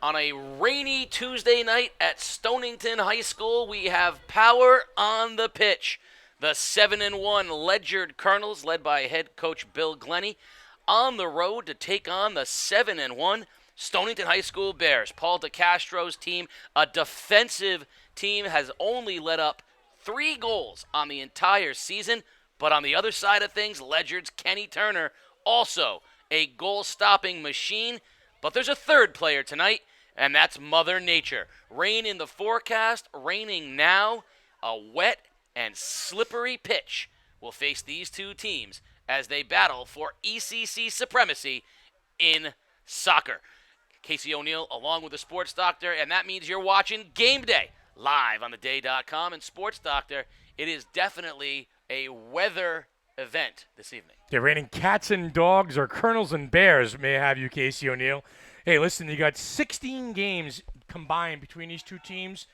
On a rainy Tuesday night at Stonington High School, we have power on the pitch. The 7-1 Ledyard Colonels, led by head coach Bill Glennie, on the road to take on the 7-1 Stonington High School Bears. Paul DeCastro's team, a defensive team, has only let up 3 goals on the entire season. But on the other side of things, Ledyard's Kenny Turner, also a goal-stopping machine. But there's a third player tonight, and that's Mother Nature. Rain in the forecast, raining now. A wet and slippery pitch will face these two teams as they battle for ECC supremacy in soccer. Casey O'Neill along with the Sports Doctor, and that means you're watching Game Day live on theday.com. And Sports Doctor, it is definitely a weather event this evening. They're raining cats and dogs, or colonels and bears, may I have you, Casey O'Neill. Hey, listen, you got 16 games combined between these two teams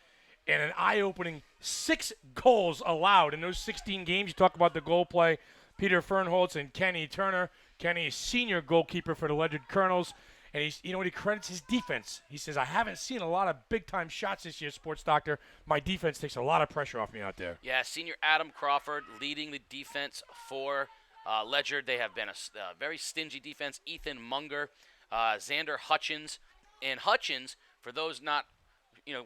and an eye-opening 6 goals allowed in those 16 games. You talk about the goal play, Peter Fernholtz and Kenny Turner. Kenny is senior goalkeeper for the Ledyard Colonels, and he credits his defense. He says, I haven't seen a lot of big-time shots this year, Sports Doctor. My defense takes a lot of pressure off me out there. Yeah, senior Adam Crawford leading the defense for Ledyard. They have been a very stingy defense. Ethan Munger, Xander Hutchins. And Hutchins, for those not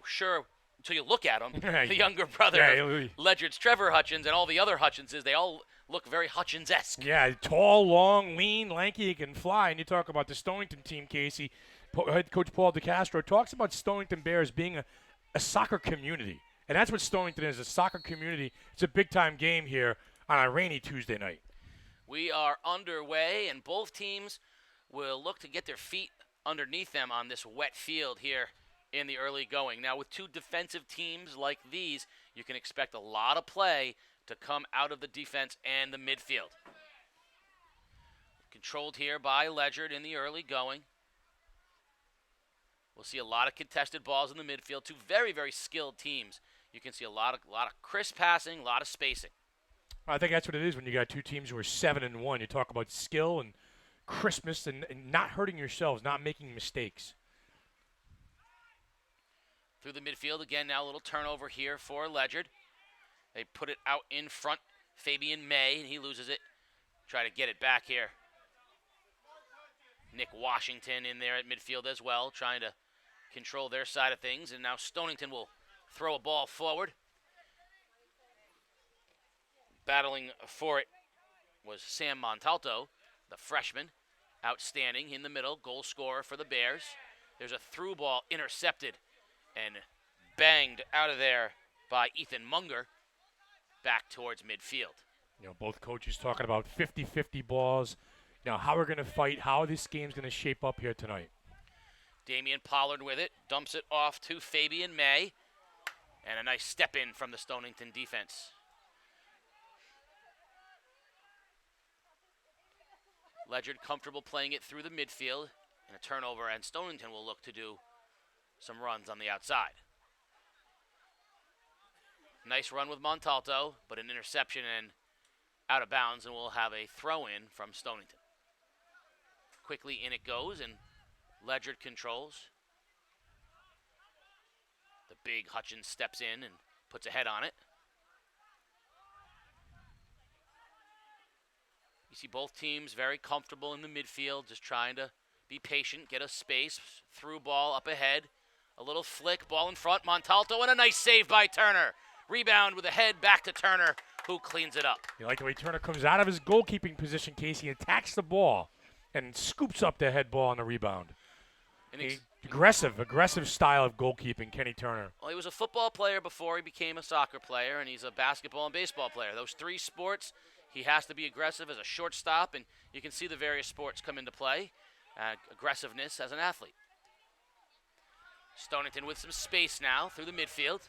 sure until you look at him, the younger brother of Ledyard's Trevor Hutchins, and all the other Hutchinses, they all look very Hutchins-esque. Yeah, tall, long, lean, lanky, he can fly. And you talk about the Stonington team, Casey. Head coach Paul DeCastro talks about Stonington Bears being a soccer community. And that's what Stonington is, a soccer community. It's a big-time game here on a rainy Tuesday night. We are underway, and both teams will look to get their feet underneath them on this wet field here in the early going. Now, with two defensive teams like these, you can expect a lot of play to come out of the defense and the midfield. Controlled here by Ledyard in the early going. We'll see a lot of contested balls in the midfield. Two very, very skilled teams. You can see a lot of crisp passing, a lot of spacing. I think that's what it is when you got two teams who are 7-1. You talk about skill and crispness and not hurting yourselves, not making mistakes. Through the midfield again. Now a little turnover here for Ledyard. They put it out in front. Fabian May, and he loses it. Try to get it back here. Nick Washington in there at midfield as well, trying to control their side of things. And now Stonington will throw a ball forward. Battling for it was Sam Montalto, the freshman. Outstanding in the middle, goal scorer for the Bears. There's a through ball intercepted and banged out of there by Ethan Munger back towards midfield. Both coaches talking about 50-50 balls. How we're going to fight, how this game's going to shape up here tonight. Damian Pollard with it, dumps it off to Fabian May, and a nice step in from the Stonington defense. Ledyard comfortable playing it through the midfield, and a turnover, and Stonington will look to do some runs on the outside. Nice run with Montalto, but an interception and out of bounds, and we'll have a throw-in from Stonington. Quickly in it goes, and Ledyard controls. The big Hutchins steps in and puts a head on it. You see both teams very comfortable in the midfield, just trying to be patient, get a space, through ball up ahead. A little flick, ball in front, Montalto, and a nice save by Turner. Rebound with a head back to Turner, who cleans it up. You like the way Turner comes out of his goalkeeping position, Casey, attacks the ball and scoops up the head ball on the rebound. Aggressive style of goalkeeping, Kenny Turner. Well, he was a football player before he became a soccer player, and he's a basketball and baseball player. Those three sports, he has to be aggressive as a shortstop, and you can see the various sports come into play. Aggressiveness as an athlete. Stonington with some space now through the midfield.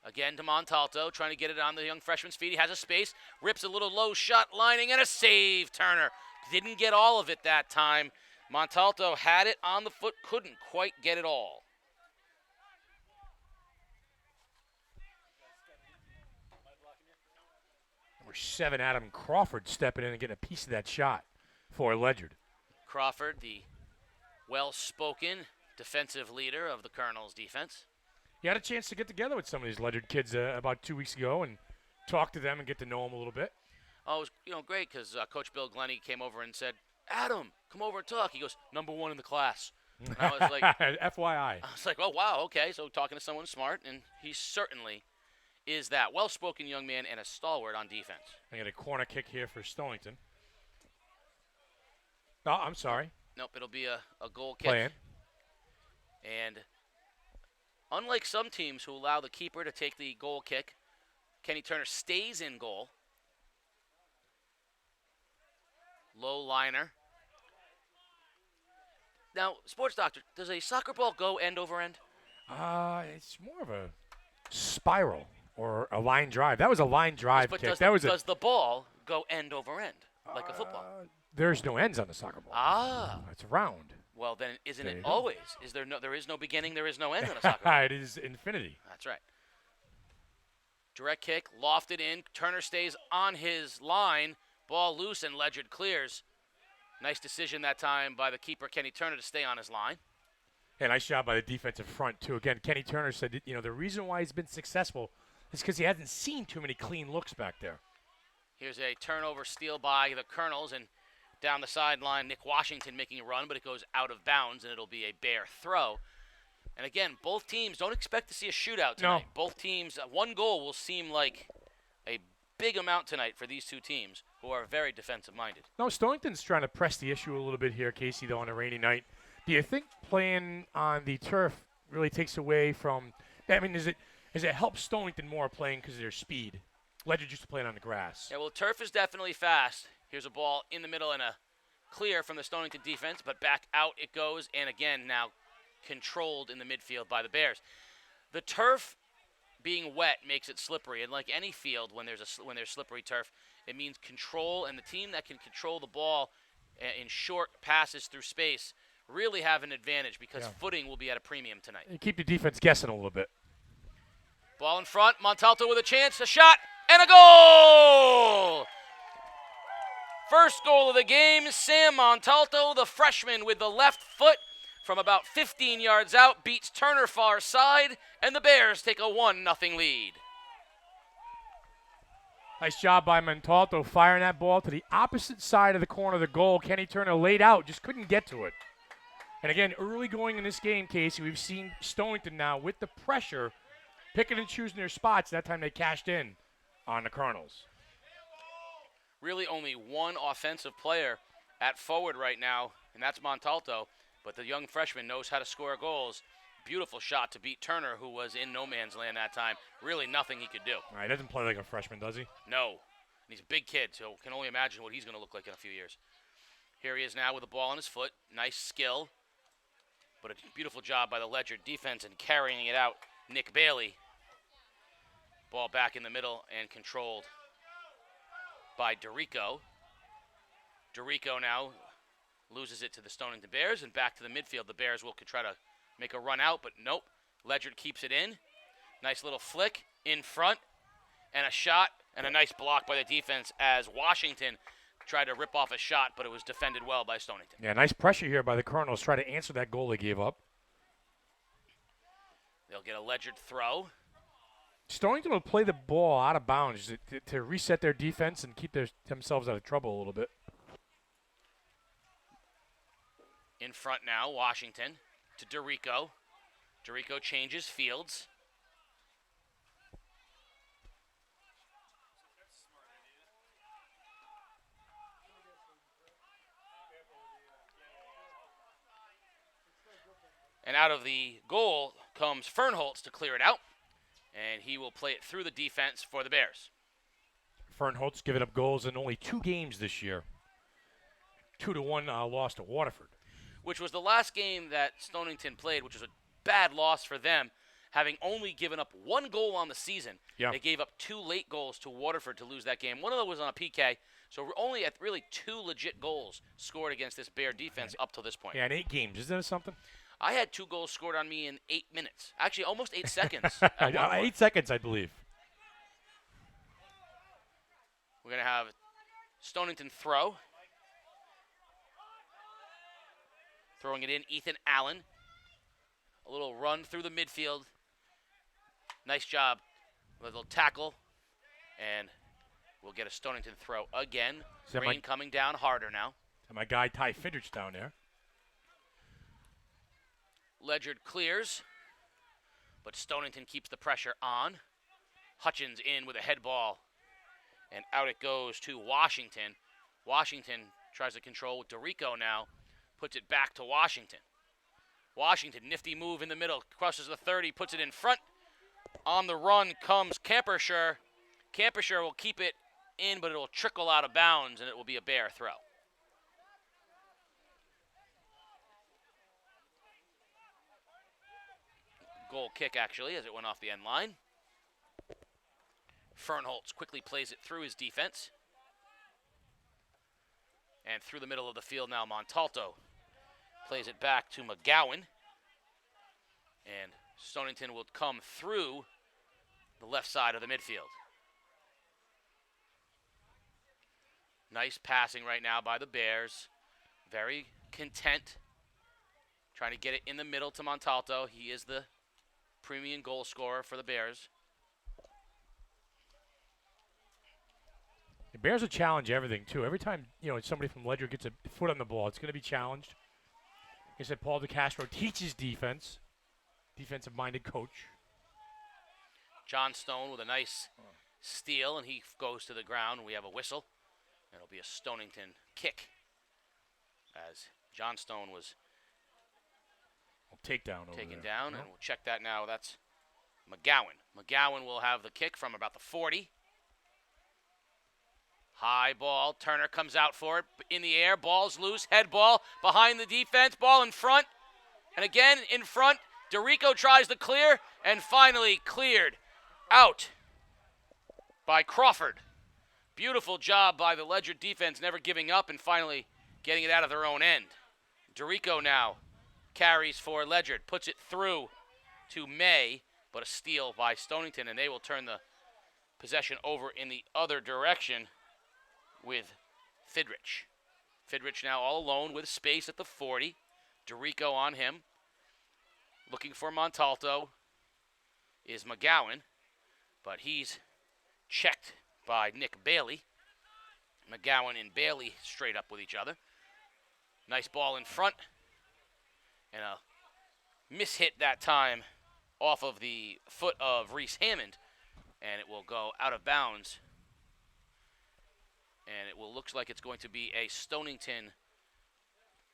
Again to Montalto, trying to get it on the young freshman's feet. He has a space, rips a little low shot, lining, and a save, Turner. Didn't get all of it that time. Montalto had it on the foot, couldn't quite get it all. Number 7, Adam Crawford, stepping in and getting a piece of that shot for Ledyard. Crawford, the well-spoken defensive leader of the Colonels' defense. You had a chance to get together with some of these Ledyard kids about 2 weeks ago and talk to them and get to know them a little bit. Oh, it was great because Coach Bill Glenny came over and said, "Adam, come over and talk." He goes, "#1 in the class." And I was like, FYI. I was like, "Oh wow, okay." So talking to someone smart, and he certainly is that well-spoken young man and a stalwart on defense. I got a corner kick here for Stonington. Oh, I'm sorry. Nope, it'll be a goal kick. Playing. And unlike some teams who allow the keeper to take the goal kick, Kenny Turner stays in goal. Low liner. Now, sports doctor, does a soccer ball go end over end? It's more of a spiral or a line drive. That was a line drive But kick. does the ball go end over end like a football? There's no ends on the soccer ball. Ah. It's round. Well, then isn't There it you go. always? There is no beginning, there is no end on a soccer ball. It is infinity. That's right. Direct kick, lofted in. Turner stays on his line. Ball loose and Ledyard clears. Nice decision that time by the keeper, Kenny Turner, to stay on his line. Yeah, nice job by the defensive front, too. Again, Kenny Turner said, that, the reason why he's been successful is because he hasn't seen too many clean looks back there. Here's a turnover steal by the Colonels, and down the sideline, Nick Washington making a run, but it goes out of bounds, and it'll be a Bear throw. And again, both teams don't expect to see a shootout tonight. No. Both teams, one goal will seem like a big amount tonight for these two teams who are very defensive-minded. No, Stonington's trying to press the issue a little bit here, Casey, though, on a rainy night. Do you think playing on the turf really takes away from – I mean, does it help Stonington more playing because of their speed? Ledyard used to play it on the grass. Yeah, well, turf is definitely fast. Here's a ball in the middle and a clear from the Stonington defense, but back out it goes, and again now controlled in the midfield by the Bears. The turf being wet makes it slippery, and like any field when there's slippery turf, it means control, and the team that can control the ball in short passes through space really have an advantage because footing will be at a premium tonight. You keep the defense guessing a little bit. Ball in front, Montalto with a chance, a shot, and a goal! First goal of the game, Sam Montalto, the freshman with the left foot from about 15 yards out, beats Turner far side, and the Bears take a 1-0 lead. Nice job by Montalto firing that ball to the opposite side of the corner of the goal. Kenny Turner laid out, just couldn't get to it. And again, early going in this game, Casey, we've seen Stonington now with the pressure, picking and choosing their spots. That time they cashed in on the Colonels. Really only one offensive player at forward right now, and that's Montalto. But the young freshman knows how to score goals. Beautiful shot to beat Turner, who was in no man's land that time. Really nothing he could do. He doesn't play like a freshman, does he? No. And he's a big kid, so can only imagine what he's going to look like in a few years. Here he is now with the ball on his foot. Nice skill. But a beautiful job by the Ledyard defense in carrying it out. Nick Bailey. Ball back in the middle and controlled by Dorico. Dorico now loses it to the Stonington Bears and back to the midfield. The Bears will try to make a run out, but nope. Ledyard keeps it in. Nice little flick in front and a shot and a nice block by the defense as Washington tried to rip off a shot, but it was defended well by Stonington. Yeah, nice pressure here by the Colonels. Try to answer that goal they gave up. They'll get a Ledyard throw. Stonington will play the ball out of bounds to reset their defense and keep themselves out of trouble a little bit. In front now, Washington to Dorico. Dorico changes fields. And out of the goal comes Fernholtz to clear it out. And he will play it through the defense for the Bears. Fernholtz giving up goals in only 2 games this year. 2-1 loss to Waterford. Which was the last game that Stonington played, which was a bad loss for them, having only given up 1 goal on the season. Yeah. They gave up 2 late goals to Waterford to lose that game. One of them was on a PK, so we're only at really 2 legit goals scored against this Bear defense up to this point. Yeah, in 8 games. Isn't that something? I had 2 goals scored on me in 8 minutes. Actually, almost 8 seconds. at one point. 8 seconds, I believe. We're going to have Stonington throw. Throwing it in, Ethan Allen. A little run through the midfield. Nice job. A little tackle. And we'll get a Stonington throw again. Rain coming down harder now. My guy Ty Fidrich down there. Ledyard clears, but Stonington keeps the pressure on. Hutchins in with a head ball, and out it goes to Washington. Washington tries to control with Dorico now, puts it back to Washington. Washington, nifty move in the middle, crosses the 30, puts it in front. On the run comes Campershire. Campershire will keep it in, but it will trickle out of bounds, and it will be a Bear throw. Goal kick, actually, as it went off the end line. Fernholtz quickly plays it through his defense. And through the middle of the field now, Montalto plays it back to McGowan. And Stonington will come through the left side of the midfield. Nice passing right now by the Bears. Very content. Trying to get it in the middle to Montalto. He is the premium goal scorer for the Bears. The Bears will challenge everything, too. Every time, somebody from Ledyard gets a foot on the ball, it's going to be challenged. Like I said, Paul DeCastro teaches defense. Defensive-minded coach. John Stone with a nice steal, and he goes to the ground. We have a whistle. It'll be a Stonington kick as John Stone was taken down, and we'll check that now. That's McGowan. McGowan will have the kick from about the 40. High ball. Turner comes out for it. In the air. Ball's loose. Head ball behind the defense. Ball in front. And again in front. Dorico tries to clear and finally cleared out by Crawford. Beautiful job by the Ledyard defense, never giving up and finally getting it out of their own end. Dorico now carries for Ledyard. Puts it through to May, but a steal by Stonington, and they will turn the possession over in the other direction with Fidrich. Fidrich now all alone with space at the 40. Dorico on him. Looking for Montalto is McGowan, but he's checked by Nick Bailey. McGowan and Bailey straight up with each other. Nice ball in front. And a mishit that time off of the foot of Reese Hammond. And it will go out of bounds. And it will looks like it's going to be a Stonington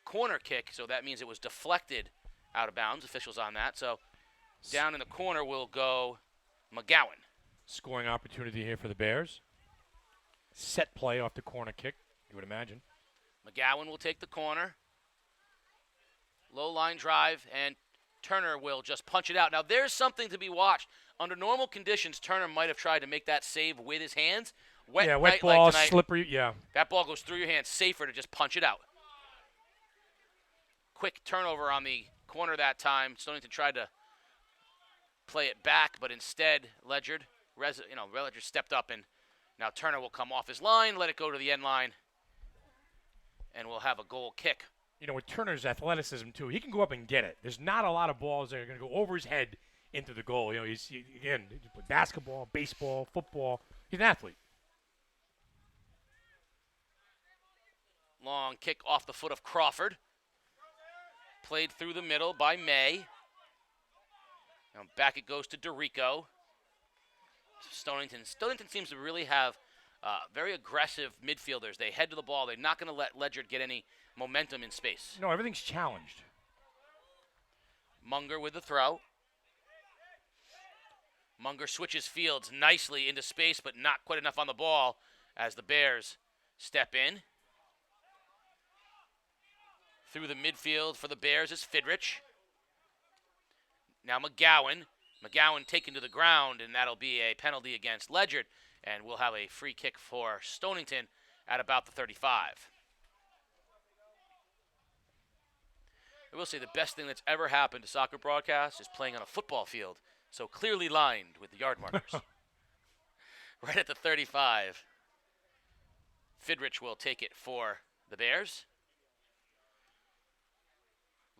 corner kick. So that means it was deflected out of bounds. Officials on that. So down in the corner will go McGowan. Scoring opportunity here for the Bears. Set play off the corner kick, you would imagine. McGowan will take the corner. Low line drive, and Turner will just punch it out. Now, there's something to be watched. Under normal conditions, Turner might have tried to make that save with his hands. Wet ball, like slippery, yeah. That ball goes through your hands. Safer to just punch it out. Quick turnover on the corner that time. Stonington tried to play it back, but instead, Ledyard stepped up, and now Turner will come off his line, let it go to the end line, and we'll have a goal kick. With Turner's athleticism, too, he can go up and get it. There's not a lot of balls that are going to go over his head into the goal. He's basketball, baseball, football. He's an athlete. Long kick off the foot of Crawford. Played through the middle by May. Now back it goes to Dorico. Stonington seems to really have very aggressive midfielders. They head to the ball. They're not going to let Ledyard get any momentum in space. No, everything's challenged. Munger with the throw. Munger switches fields nicely into space, but not quite enough on the ball as the Bears step in. Through the midfield for the Bears is Fidrich. Now McGowan. McGowan taken to the ground, and that'll be a penalty against Ledyard, and we'll have a free kick for Stonington at about the 35. I will say the best thing that's ever happened to soccer broadcasts is playing on a football field, so clearly lined with the yard markers. Right at the 35. Fidrich will take it for the Bears.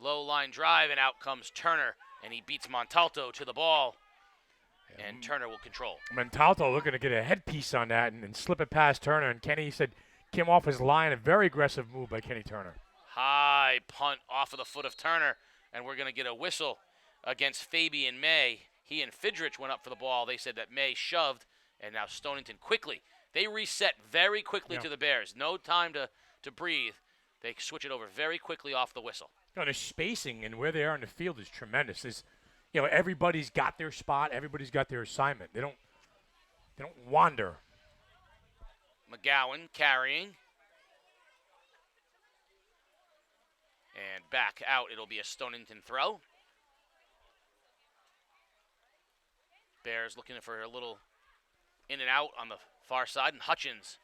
Low line drive, and out comes Turner, and he beats Montalto to the ball, and Turner will control. Montalto looking to get a headpiece on that and slip it past Turner, and Kenny said came off his line. A very aggressive move by Kenny Turner. High punt off of the foot of Turner, and we're going to get a whistle against Fabian May. He and Fidrich went up for the ball. They said that May shoved, and now Stonington quickly. They reset very quickly to the Bears. No time to breathe. They switch it over very quickly off the whistle. The spacing and where they are in the field is tremendous. Everybody's got their spot. Everybody's got their assignment. They don't wander. McGowan carrying. And back out, it'll be a Stonington throw. Bears looking for a little in and out on the far side, and Hutchins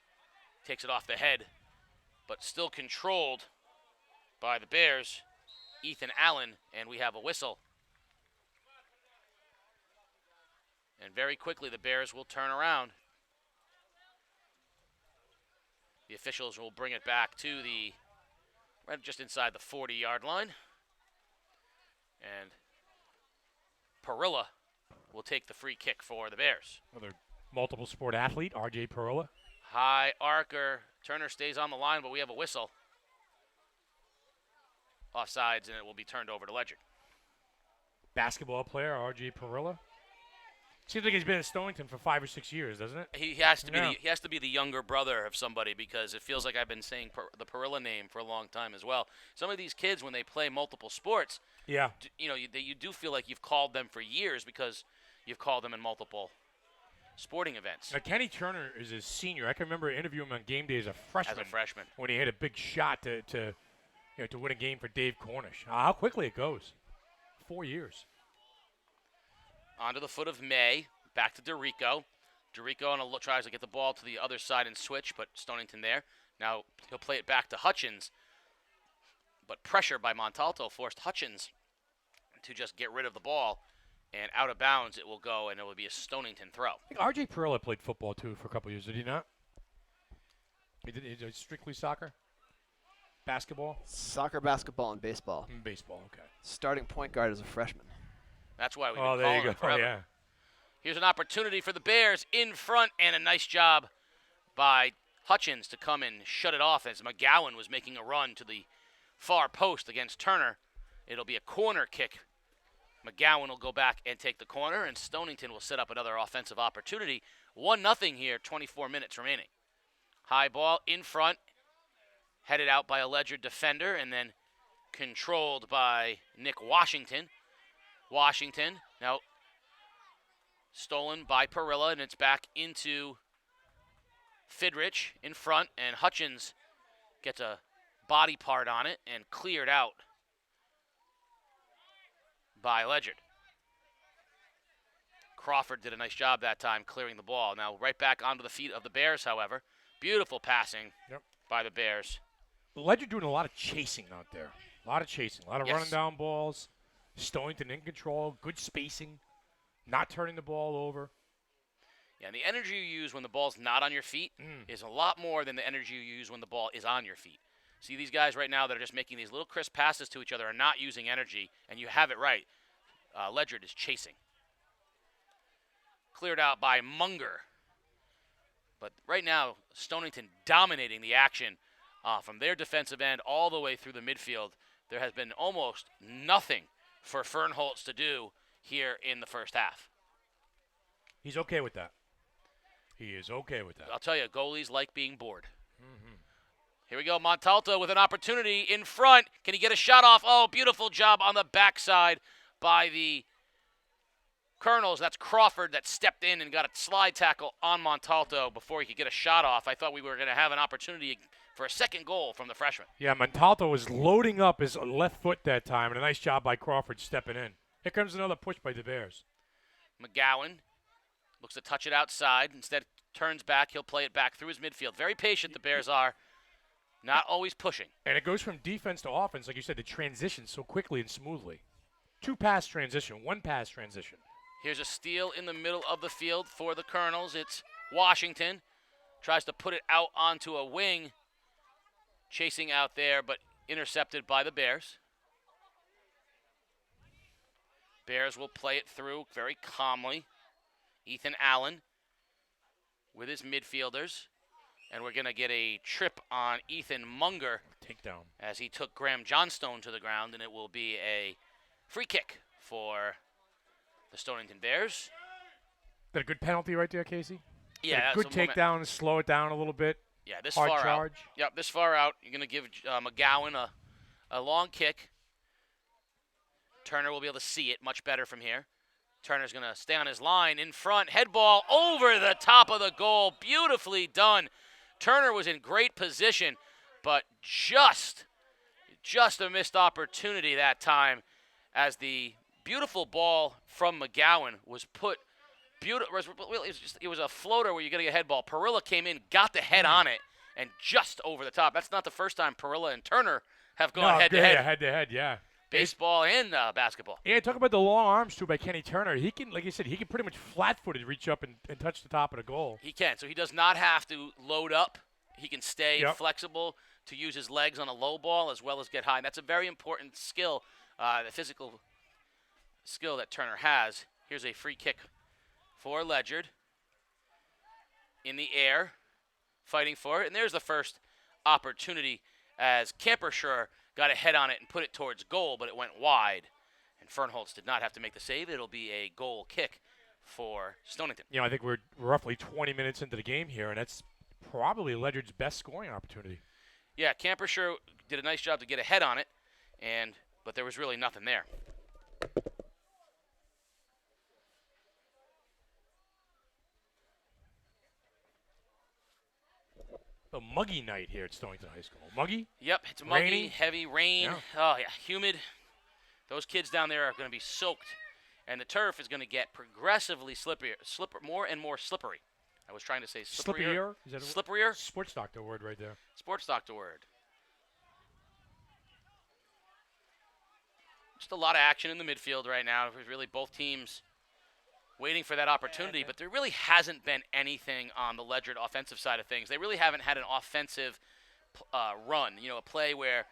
takes it off the head, but still controlled by the Bears, Ethan Allen, and we have a whistle. And very quickly, the Bears will turn around. The officials will bring it back to right just inside the 40-yard line. And Parilla will take the free kick for the Bears. Another multiple sport athlete, R.J. Parilla. High arcer. Turner stays on the line, but we have a whistle. Offsides, and it will be turned over to Ledyard. Basketball player, R.J. Parilla. Seems like he's been at Stonington for 5 or 6 years, doesn't it? He has to be. He has to be the younger brother of somebody, because it feels like I've been saying the Parilla name for a long time as well. Some of these kids, when they play multiple sports, you do feel like you've called them for years because you've called them in multiple sporting events. Now, Kenny Turner is a senior. I can remember interviewing him on game day as a freshman. When he hit a big shot to win a game for Dave Cornish. How quickly it goes. 4 years. Onto the foot of May, back to DeRico. DeRico tries to get the ball to the other side and switch, but Stonington there. Now he'll play it back to Hutchins, but pressure by Montalto forced Hutchins to just get rid of the ball, and out of bounds it will go, and it will be a Stonington throw. I think R.J. Parilla played football, too, for a couple years. Did he not? He did strictly soccer? Basketball? Soccer, basketball, and baseball. Baseball, okay. Starting point guard as a freshman. That's why we've been calling calling him forever. Yeah. Here's an opportunity for the Bears in front, and a nice job by Hutchins to come and shut it off as McGowan was making a run to the far post against Turner. It'll be a corner kick. McGowan will go back and take the corner, and Stonington will set up another offensive opportunity. 1-0 here, 24 minutes remaining. High ball in front, headed out by a Ledyard defender, and then controlled by Nick Washington. Washington, now stolen by Parilla, and it's back into Fidrich in front, and Hutchins gets a body part on it and cleared out by Ledyard. Crawford did a nice job that time clearing the ball. Now right back onto the feet of the Bears, however. Beautiful passing by the Bears. Ledyard doing a lot of chasing out there. A lot of running down balls. Stonington in control, good spacing, not turning the ball over. Yeah, and the energy you use when the ball's not on your feet is a lot more than the energy you use when the ball is on your feet. See, these guys right now that are just making these little crisp passes to each other are not using energy, and you have it right. Ledyard is chasing. Cleared out by Munger. But right now, Stonington dominating the action from their defensive end all the way through the midfield. There has been almost nothing for Fernholz to do here in the first half. He's okay with that. He is okay with that. I'll tell you, goalies like being bored. Here we go, Montalto with an opportunity in front. Can he get a shot off? Oh, beautiful job on the backside by the Colonels. That's Crawford that stepped in and got a slide tackle on Montalto before he could get a shot off. I thought we were going to have an opportunity for a second goal from the freshman. Yeah, Montalto was loading up his left foot that time, and a nice job by Crawford stepping in. Here comes another push by the Bears. McGowan looks to touch it outside. Instead, turns back. He'll play it back through his midfield. Very patient, the Bears are. Not always pushing. And it goes from defense to offense, like you said, the transition so quickly and smoothly. 2-pass transition, 1-pass transition. Here's a steal in the middle of the field for the Colonels. It's Washington. Tries to put it out onto a wing. Chasing out there, but intercepted by the Bears. Bears will play it through very calmly. Ethan Allen with his midfielders. And we're going to get a trip on Ethan Munger. Takedown. As he took Graham Johnstone to the ground, and it will be a free kick for the Stonington Bears. That a good penalty right there, Casey? Yeah, good takedown, slow it down a little bit. Yeah, this hard far charge. out. Yep, this far out. You're going to give McGowan a long kick. Turner will be able to see it much better from here. Turner's going to stay on his line in front. Head ball over the top of the goal. Beautifully done. Turner was in great position, but just a missed opportunity that time as the beautiful ball from McGowan was put it was a floater where you're getting a head ball. Parilla came in, got the head on it, and just over the top. That's not the first time Parilla and Turner have gone head-to-head. Head-to-head, yeah. Baseball and basketball. Yeah, talk about the long arms, too, by Kenny Turner. He can, like you said, he can pretty much flat-footed reach up and touch the top of the goal. He can, so he does not have to load up. He can stay flexible to use his legs on a low ball as well as get high. And that's a very important skill, the physical skill that Turner has. Here's a free kick for Ledyard. In the air, fighting for it. And there's the first opportunity as Campershire got a head on it and put it towards goal, but it went wide. And Fernholz did not have to make the save. It'll be a goal kick for Stonington. You know, I think we're roughly 20 minutes into the game here, and that's probably Ledyard's best scoring opportunity. Yeah, Campershire did a nice job to get a head on it, but there was really nothing there. A muggy night here at Stonington High School. Muggy? Yep, it's muggy, rainy, heavy rain. Yeah. Oh, yeah, humid. Those kids down there are going to be soaked, and the turf is going to get progressively more and more slippery. I was trying to say slipperier. Is that slipperier? Sports doctor word right there. Sports doctor word. Just a lot of action in the midfield right now. Really both teams waiting for that opportunity, but there really hasn't been anything on the Ledyard offensive side of things. They really haven't had an offensive run, a play where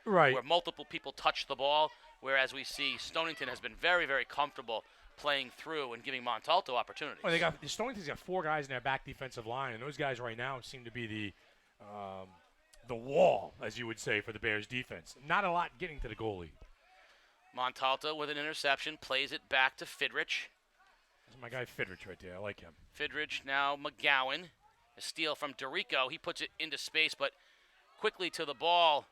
multiple people touch the ball, whereas we see Stonington has been very, very comfortable playing through and giving Montalto opportunities. Well, Stonington's got 4 guys in their back defensive line, and those guys right now seem to be the wall, as you would say, for the Bears defense. Not a lot getting to the goalie. Montalto with an interception, plays it back to Fidrich. That's my guy Fidrich right there. I like him. Fidrich now McGowan. A steal from Dorico. He puts it into space, but quickly to the ball,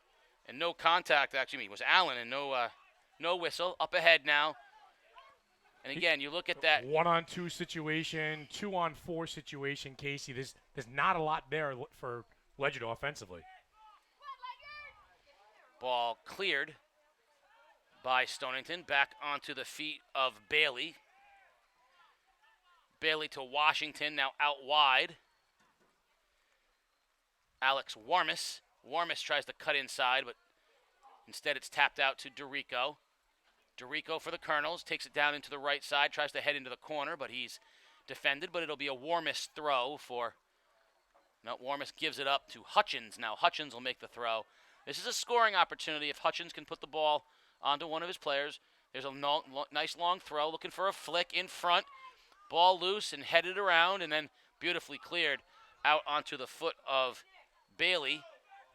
and no contact. Actually, it was Allen, and no whistle. Up ahead now. And again, you look at that 1-on-2 situation, 2-on-4 situation, Casey. There's not a lot there for Ledyard offensively. Ball cleared by Stonington. Back onto the feet of Bailey. Bailey to Washington, now out wide. Alex Warmis. Warmis tries to cut inside, but instead it's tapped out to Dorico. Dorico for the Colonels, takes it down into the right side, tries to head into the corner, but he's defended, but it'll be a Warmis throw for... No, Warmis gives it up to Hutchins. Now Hutchins will make the throw. This is a scoring opportunity if Hutchins can put the ball onto one of his players. There's a nice long throw, looking for a flick in front. Ball loose and headed around, and then beautifully cleared out onto the foot of Bailey.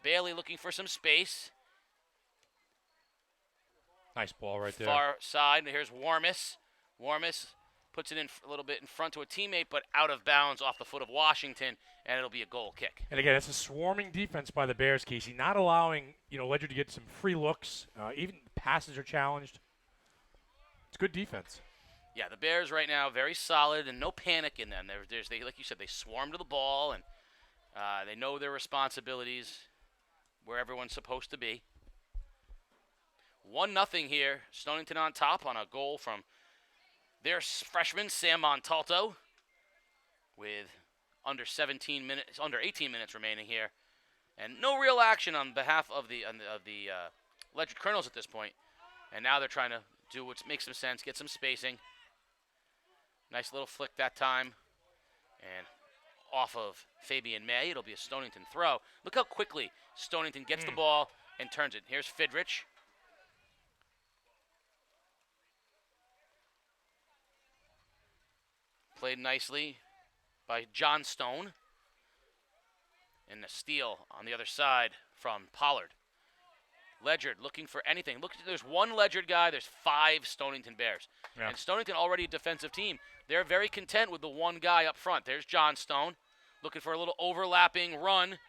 Bailey looking for some space. Nice ball right there. Far side. Here's Warmis. Warmis puts it in a little bit in front to a teammate, but out of bounds off the foot of Washington, and it'll be a goal kick. And again, it's a swarming defense by the Bears, Casey, not allowing Ledyard to get some free looks. Even passes are challenged. It's good defense. Yeah, the Bears right now very solid and no panic in them. They like you said, they swarm to the ball and they know their responsibilities where everyone's supposed to be. 1-0 here. Stonington on top on a goal from their freshman Sam Montalto with under 18 minutes remaining here, and no real action on behalf of the Ledyard Colonels at this point. And now they're trying to do what makes some sense, get some spacing. Nice little flick that time, and off of Fabian May. It'll be a Stonington throw. Look how quickly Stonington gets the ball and turns it. Here's Fidrich. Played nicely by John Stone. And a steal on the other side from Pollard. Ledyard looking for anything. Look, there's one Ledyard guy. There's 5 Stonington Bears. Yeah. And Stonington already a defensive team. They're very content with the one guy up front. There's John Stone looking for a little overlapping run,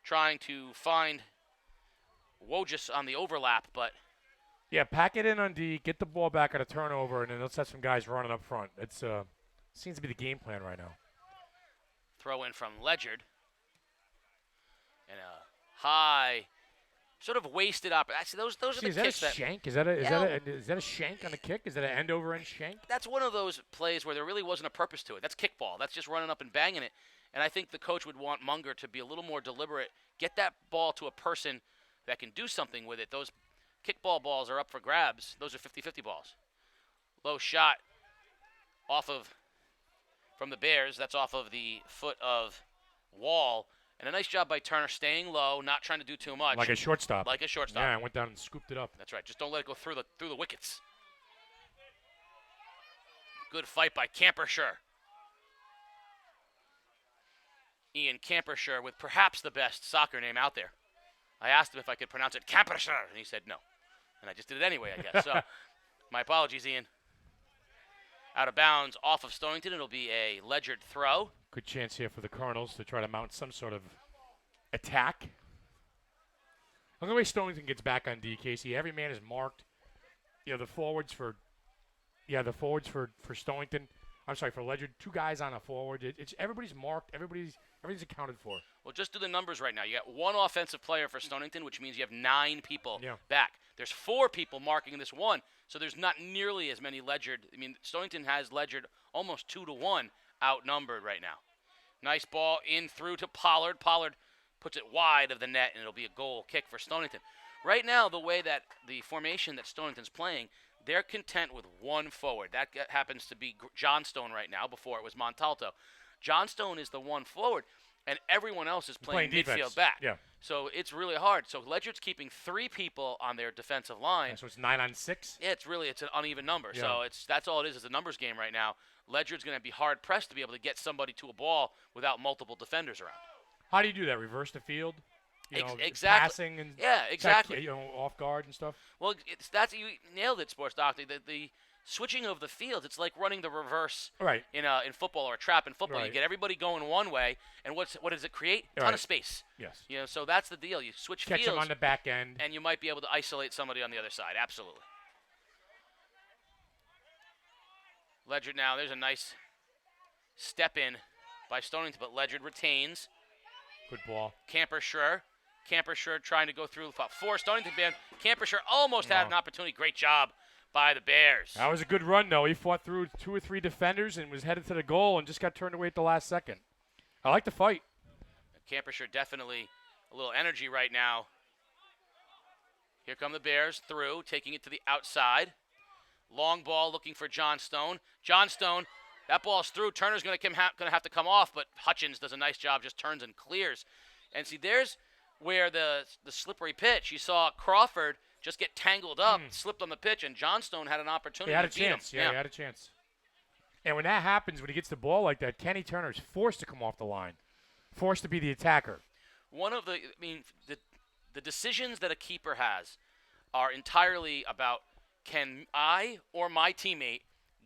trying to find Wojcik on the overlap, but Yeah, pack it in on D, get the ball back at a turnover, and then let's have some guys running up front. It's seems to be the game plan right now. throw in from Ledyard. And a high, sort of wasted opportunity. Actually, those are the Is that a kicks that shank? Is that a shank on the kick? Is that an end over end shank? that's one of those plays where there really wasn't a purpose to it. That's kickball. That's just running up and banging it. And I think the coach would want Munger to be a little more deliberate, get that ball to a person that can do something with it. Those kickball balls are up for grabs. Those are 50-50 balls. Low shot from the Bears. That's off of the foot of Wall. And a nice job by Turner staying low, not trying to do too much. Like a shortstop. Like a shortstop. Yeah, I went down and scooped it up. That's right. Just don't let it go through the wickets. Good fight by Campershire. Ian Campershire with perhaps the best soccer name out there. I asked him if I could pronounce it Campershire, and he said no. And I just did it anyway, I guess. So my apologies, Ian. Out of bounds off of Stonington. It'll be a Ledyard throw. Good chance here for the Colonels to try to mount some sort of attack. Look at the way Stonington gets back on D, Casey. Every man is marked. You know, the forwards for Stonington. I'm sorry, for Ledyard. 2 guys on a forward. It's everybody's marked. Everybody's accounted for. Well, just do the numbers right now. You got 1 offensive player for Stonington, which means you have 9 people back. There's 4 people marking this one, so there's not nearly as many Ledyard. I mean, Stonington has Ledyard almost 2-1 outnumbered right now. Nice ball in through to Pollard. Pollard puts it wide of the net, and it'll be a goal kick for Stonington. Right now, the way that the formation that Stonington's playing, they're content with 1 forward. That happens to be Johnstone right now. Before it was Montalto. Johnstone is the 1 forward, and everyone else is playing midfield back. Yeah. So it's really hard. So Ledyard's keeping 3 people on their defensive line. And so it's 9 on 6. Yeah, it's an uneven number. Yeah. So that's all it is a numbers game right now. Ledyard's going to be hard pressed to be able to get somebody to a ball without multiple defenders around. How do you do that? Reverse the field? Exactly. Passing and exactly. Off guard and stuff. Well, you nailed it, Sports Doctor. The switching of the fields, it's like running the reverse in football or a trap in football. Right. You get everybody going one way, and what does it create? A ton of space. Yes. So that's the deal. You switch Catch fields. them on the back end. And you might be able to isolate somebody on the other side. Absolutely. Ledyard now, there's a nice step in by Stonington, but Ledyard retains. Good ball. Campershire trying to go through 4 Stonington band. Campershire almost had an opportunity. Great job by the Bears. That was a good run, though. He fought through 2 or 3 defenders and was headed to the goal and just got turned away at the last second. I like the fight. Campershire definitely a little energy right now. Here come the Bears through, taking it to the outside. Long ball looking for John Stone. John Stone, that ball's through. Turner's going to have to come off, but Hutchins does a nice job, just turns and clears. And see, there's where the slippery pitch. You saw Crawford just get tangled up, slipped on the pitch, and John Stone had an opportunity He had a to beat chance. him. Yeah, he had a chance. And when that happens, when he gets the ball like that, Kenny Turner is forced to come off the line, forced to be the attacker. The decisions that a keeper has are entirely about, can I or my teammate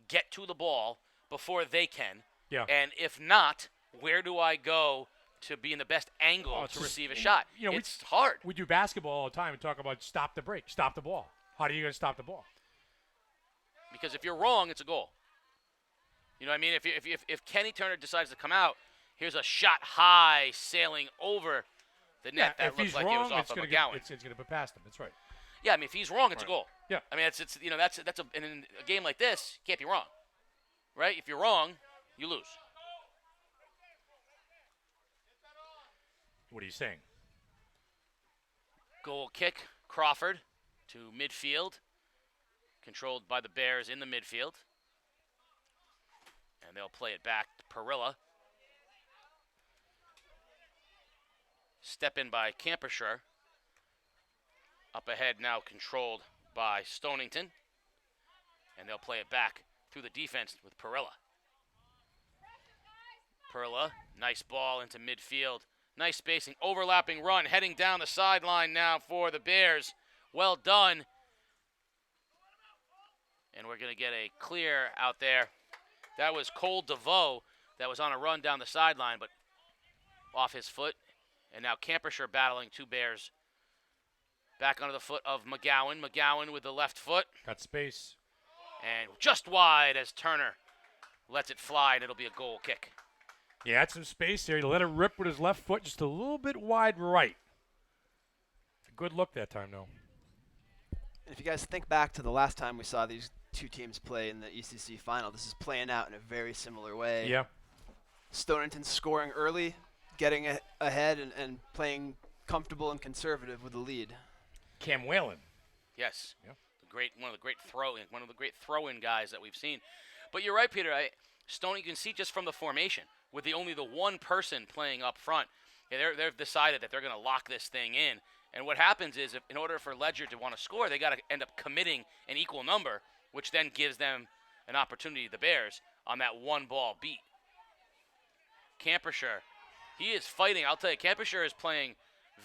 get to the ball before they can? Yeah. And if not, where do I go to be in the best angle to receive a shot? It's hard. We do basketball all the time and talk about stop the break, stop the ball. How are you going to stop the ball? Because if you're wrong, it's a goal. You know what I mean? If Kenny Turner decides to come out, here's a shot high sailing over the net. Yeah, that looks like it was off of McGowan. It's going to be past him. That's right. Yeah, I mean, if he's wrong, it's a goal. Yeah. I mean, in a game like this, you can't be wrong, right? If you're wrong, you lose. What are you saying? Goal kick, Crawford to midfield, controlled by the Bears in the midfield. And they'll play it back to Perilla. Step in by Campershire. Up ahead now controlled by Stonington. And they'll play it back through the defense with Perilla. Perla, nice ball into midfield. Nice spacing, overlapping run, heading down the sideline now for the Bears. Well done. And we're going to get a clear out there. That was Cole DeVoe that was on a run down the sideline, but off his foot. And now Campershire battling two Bears. Back onto the foot of McGowan. McGowan with the left foot. Got space. And just wide as Turner lets it fly, and it'll be a goal kick. He had some space there. He let it rip with his left foot just a little bit wide right. A good look that time, though. And if you guys think back to the last time we saw these two teams play in the ECC final, this is playing out in a very similar way. Yeah. Stonington scoring early, getting ahead, and playing comfortable and conservative with the lead. Cam Whalen. Yes. Yeah. One of the great throw-in guys that we've seen. But you're right, Peter. Stonington, you can see just from the formation, with only the one person playing up front, they've decided that they're going to lock this thing in. And what happens is, in order for Ledyard to want to score, they got to end up committing an equal number, which then gives them an opportunity, the Bears, on that one ball beat. Campershire, he is fighting. I'll tell you, Campershire is playing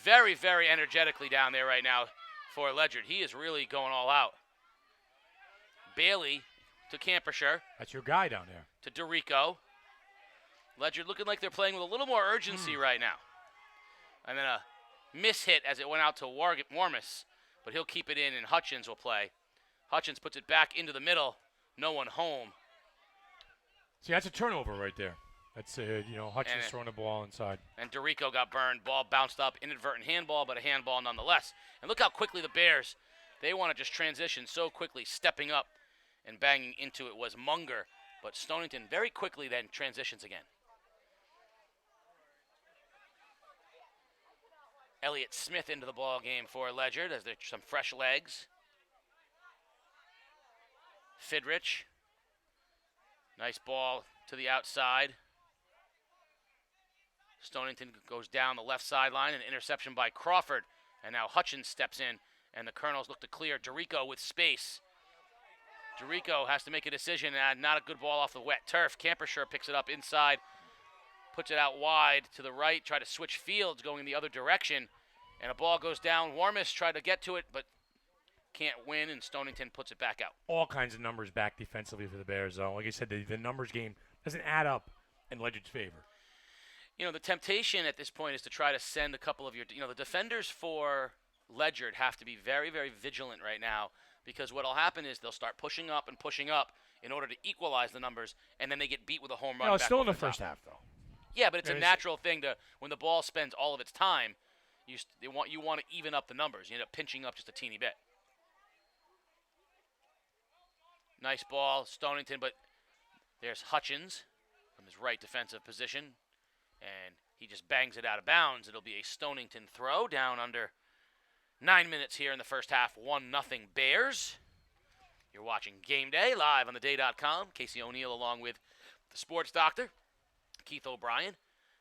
very, very energetically down there right now for Ledyard. He is really going all out. Bailey to Campershire. That's your guy down there. To Dorico. Ledyard looking like they're playing with a little more urgency right now. And then a mishit as it went out to Warmus, but he'll keep it in, and Hutchins will play. Hutchins puts it back into the middle. No one home. See, that's a turnover right there. That's, Hutchins throwing the ball inside. And Dorico got burned. Ball bounced up. Inadvertent handball, but a handball nonetheless. And look how quickly the Bears, they want to just transition so quickly. Stepping up and banging into it was Munger. But Stonington very quickly then transitions again. Elliott Smith into the ball game for Ledyard as there's some fresh legs. Fidrich. Nice ball to the outside. Stonington goes down the left sideline, an interception by Crawford. And now Hutchins steps in, and the Colonels look to clear. Dorico with space. Dorico has to make a decision, and not a good ball off the wet turf. Campershire picks it up inside, puts it out wide to the right, try to switch fields going the other direction, and a ball goes down. Warmus tried to get to it, but can't win, and Stonington puts it back out. All kinds of numbers back defensively for the Bears, though. Like I said, the numbers game doesn't add up in Ledyard's favor. The temptation at this point is to try to send a couple of the defenders for Ledyard have to be very, very vigilant right now, because what will happen is they'll start pushing up in order to equalize the numbers, and then they get beat with a home run. No, it's still in the first half, though. Yeah, but it's a natural thing to, when the ball spends all of its time, you want to even up the numbers. You end up pinching up just a teeny bit. Nice ball, Stonington, but there's Hutchins from his right defensive position, and he just bangs it out of bounds. It'll be a Stonington throw down under 9 minutes here in the first half, 1-0 Bears. You're watching Game Day live on theday.com. Casey O'Neill along with the sports doctor, Keith O'Brien,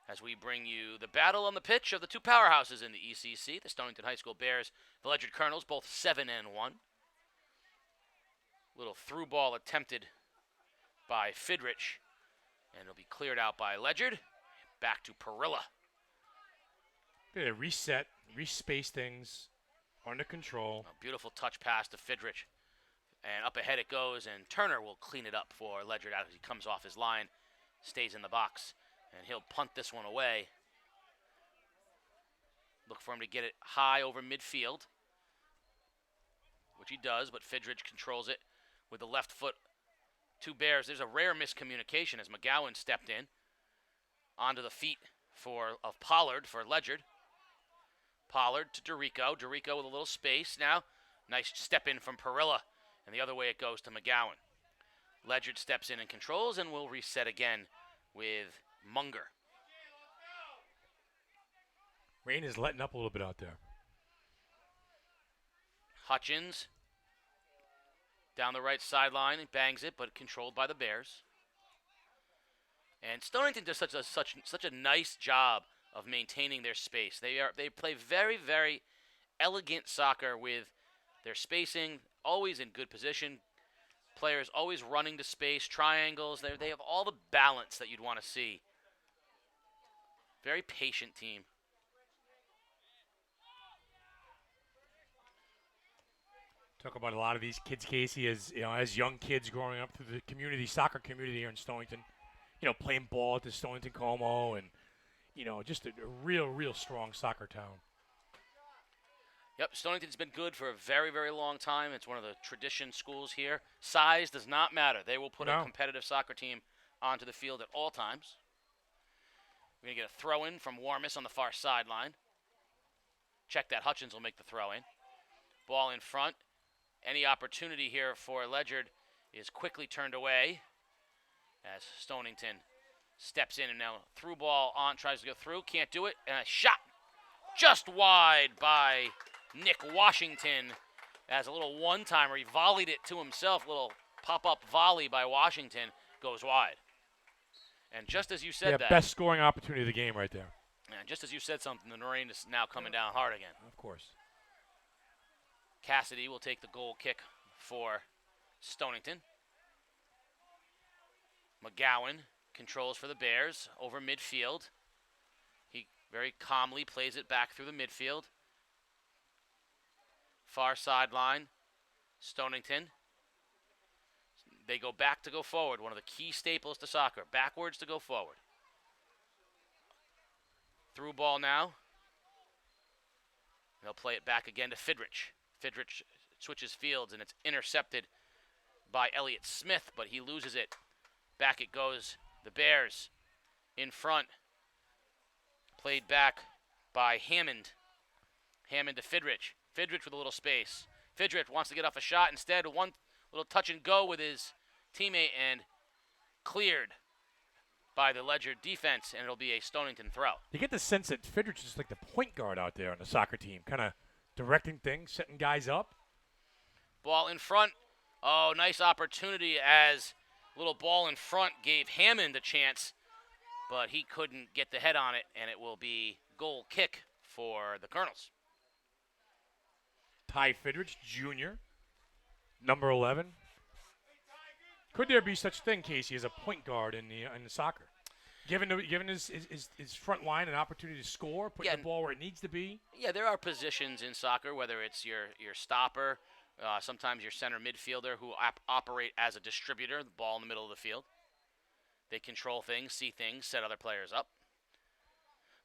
as we bring you the battle on the pitch of the two powerhouses in the ECC, the Stonington High School Bears, the Ledyard Colonels, both 7-1. Little through ball attempted by Fidrich, and it'll be cleared out by Ledyard. Back to Perilla. They reset, respace things, under control. A beautiful touch pass to Fidrich. And up ahead it goes, and Turner will clean it up for Ledyard as he comes off his line, stays in the box, and he'll punt this one away. Look for him to get it high over midfield, which he does, but Fidrich controls it with the left foot. Two Bears. There's a rare miscommunication as McGowan stepped in onto the feet of Pollard for Ledyard. Pollard to Dorico. Dorico with a little space now. Nice step in from Perilla. And the other way it goes to McGowan. Ledyard steps in and controls, and will reset again with Munger. Rain is letting up a little bit out there. Hutchins down the right sideline and bangs it, but controlled by the Bears. And Stonington does such a nice job of maintaining their space. They play very, very elegant soccer with their spacing, always in good position. Players always running to space, triangles. They have all the balance that you'd want to see Very patient team. Talk about a lot of these kids, Casey, as young kids growing up through the community, soccer community here in Stonington. Playing ball at the Stonington Como, and just a real strong soccer town. Yep, Stonington's been good for a very, very long time. It's one of the tradition schools here. Size does not matter. They will put a competitive soccer team onto the field at all times. We're going to get a throw-in from Warmis on the far sideline. Check that. Hutchins will make the throw-in. Ball in front. Any opportunity here for Ledyard is quickly turned away as Stonington steps in and now through ball on, tries to go through, can't do it, and a shot just wide by Nick Washington as a little one-timer. He volleyed it to himself, little pop-up volley by Washington, goes wide. And just as you said that. Best scoring opportunity of the game right there. And just as you said something, the rain is now coming down hard again. Of course. Cassidy will take the goal kick for Stonington. McGowan controls for the Bears over midfield. He very calmly plays it back through the midfield. Far sideline, Stonington. They go back to go forward, one of the key staples to soccer. Backwards to go forward. Through ball now. They'll play it back again to Fidrich. Fidrich switches fields, and it's intercepted by Elliott Smith, but he loses it. Back it goes. The Bears in front. Played back by Hammond. Hammond to Fidrich. Fidrich with a little space. Fidrich wants to get off a shot. Instead, one little touch and go with his teammate and cleared by the Ledyard defense, and it'll be a Stonington throw. You get the sense that Fidrich is like the point guard out there on the soccer team, kind of directing things, setting guys up. Ball in front. Oh, nice opportunity as little ball in front gave Hammond a chance, but he couldn't get the head on it, and it will be goal kick for the Colonels. Ty Fidrich, Jr., number 11. Could there be such thing, Casey, as a point guard in the soccer? Given his front line an opportunity to score, putting the ball where it needs to be? Yeah, there are positions in soccer, whether it's your stopper, sometimes your center midfielder who operate as a distributor, the ball in the middle of the field. They control things, see things, set other players up.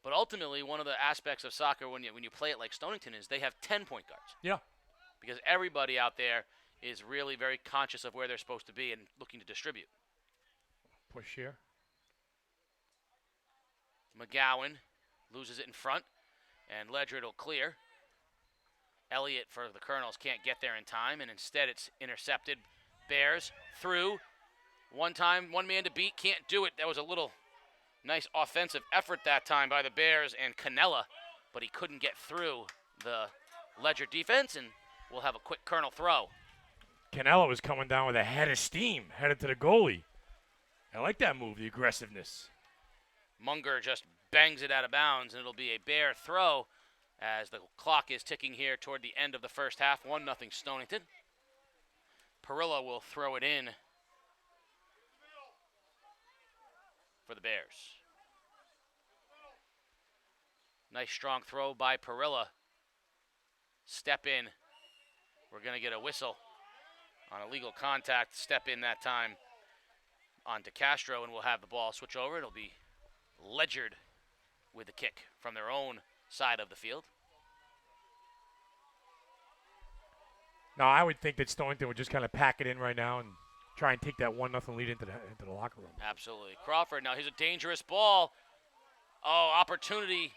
But ultimately, one of the aspects of soccer when you play it like Stonington is they have 10 point guards. Yeah. Because everybody out there is really very conscious of where they're supposed to be and looking to distribute. Push here. McGowan loses it in front, and Ledyard will clear. Elliott for the Colonels can't get there in time, and instead it's intercepted. Bears through. One time, one man to beat, can't do it. That was a little nice offensive effort that time by the Bears and Canella, but he couldn't get through the Ledyard defense, and we'll have a quick Colonel throw. Canella was coming down with a head of steam, headed to the goalie. I like that move, the aggressiveness. Munger just bangs it out of bounds, and it'll be a Bear throw as the clock is ticking here toward the end of the first half. 1-0 Stonington. Perillo will throw it in for the Bears. Nice strong throw by Perilla. Step in. We're going to get a whistle on illegal contact. Step in that time on DeCastro, and we'll have the ball switch over. It'll be Ledyard with the kick from their own side of the field. Now, I would think that Stonington would just kind of pack it in right now and try and take that 1-0 lead into the locker room. Absolutely. Crawford, now here's a dangerous ball. Oh, opportunity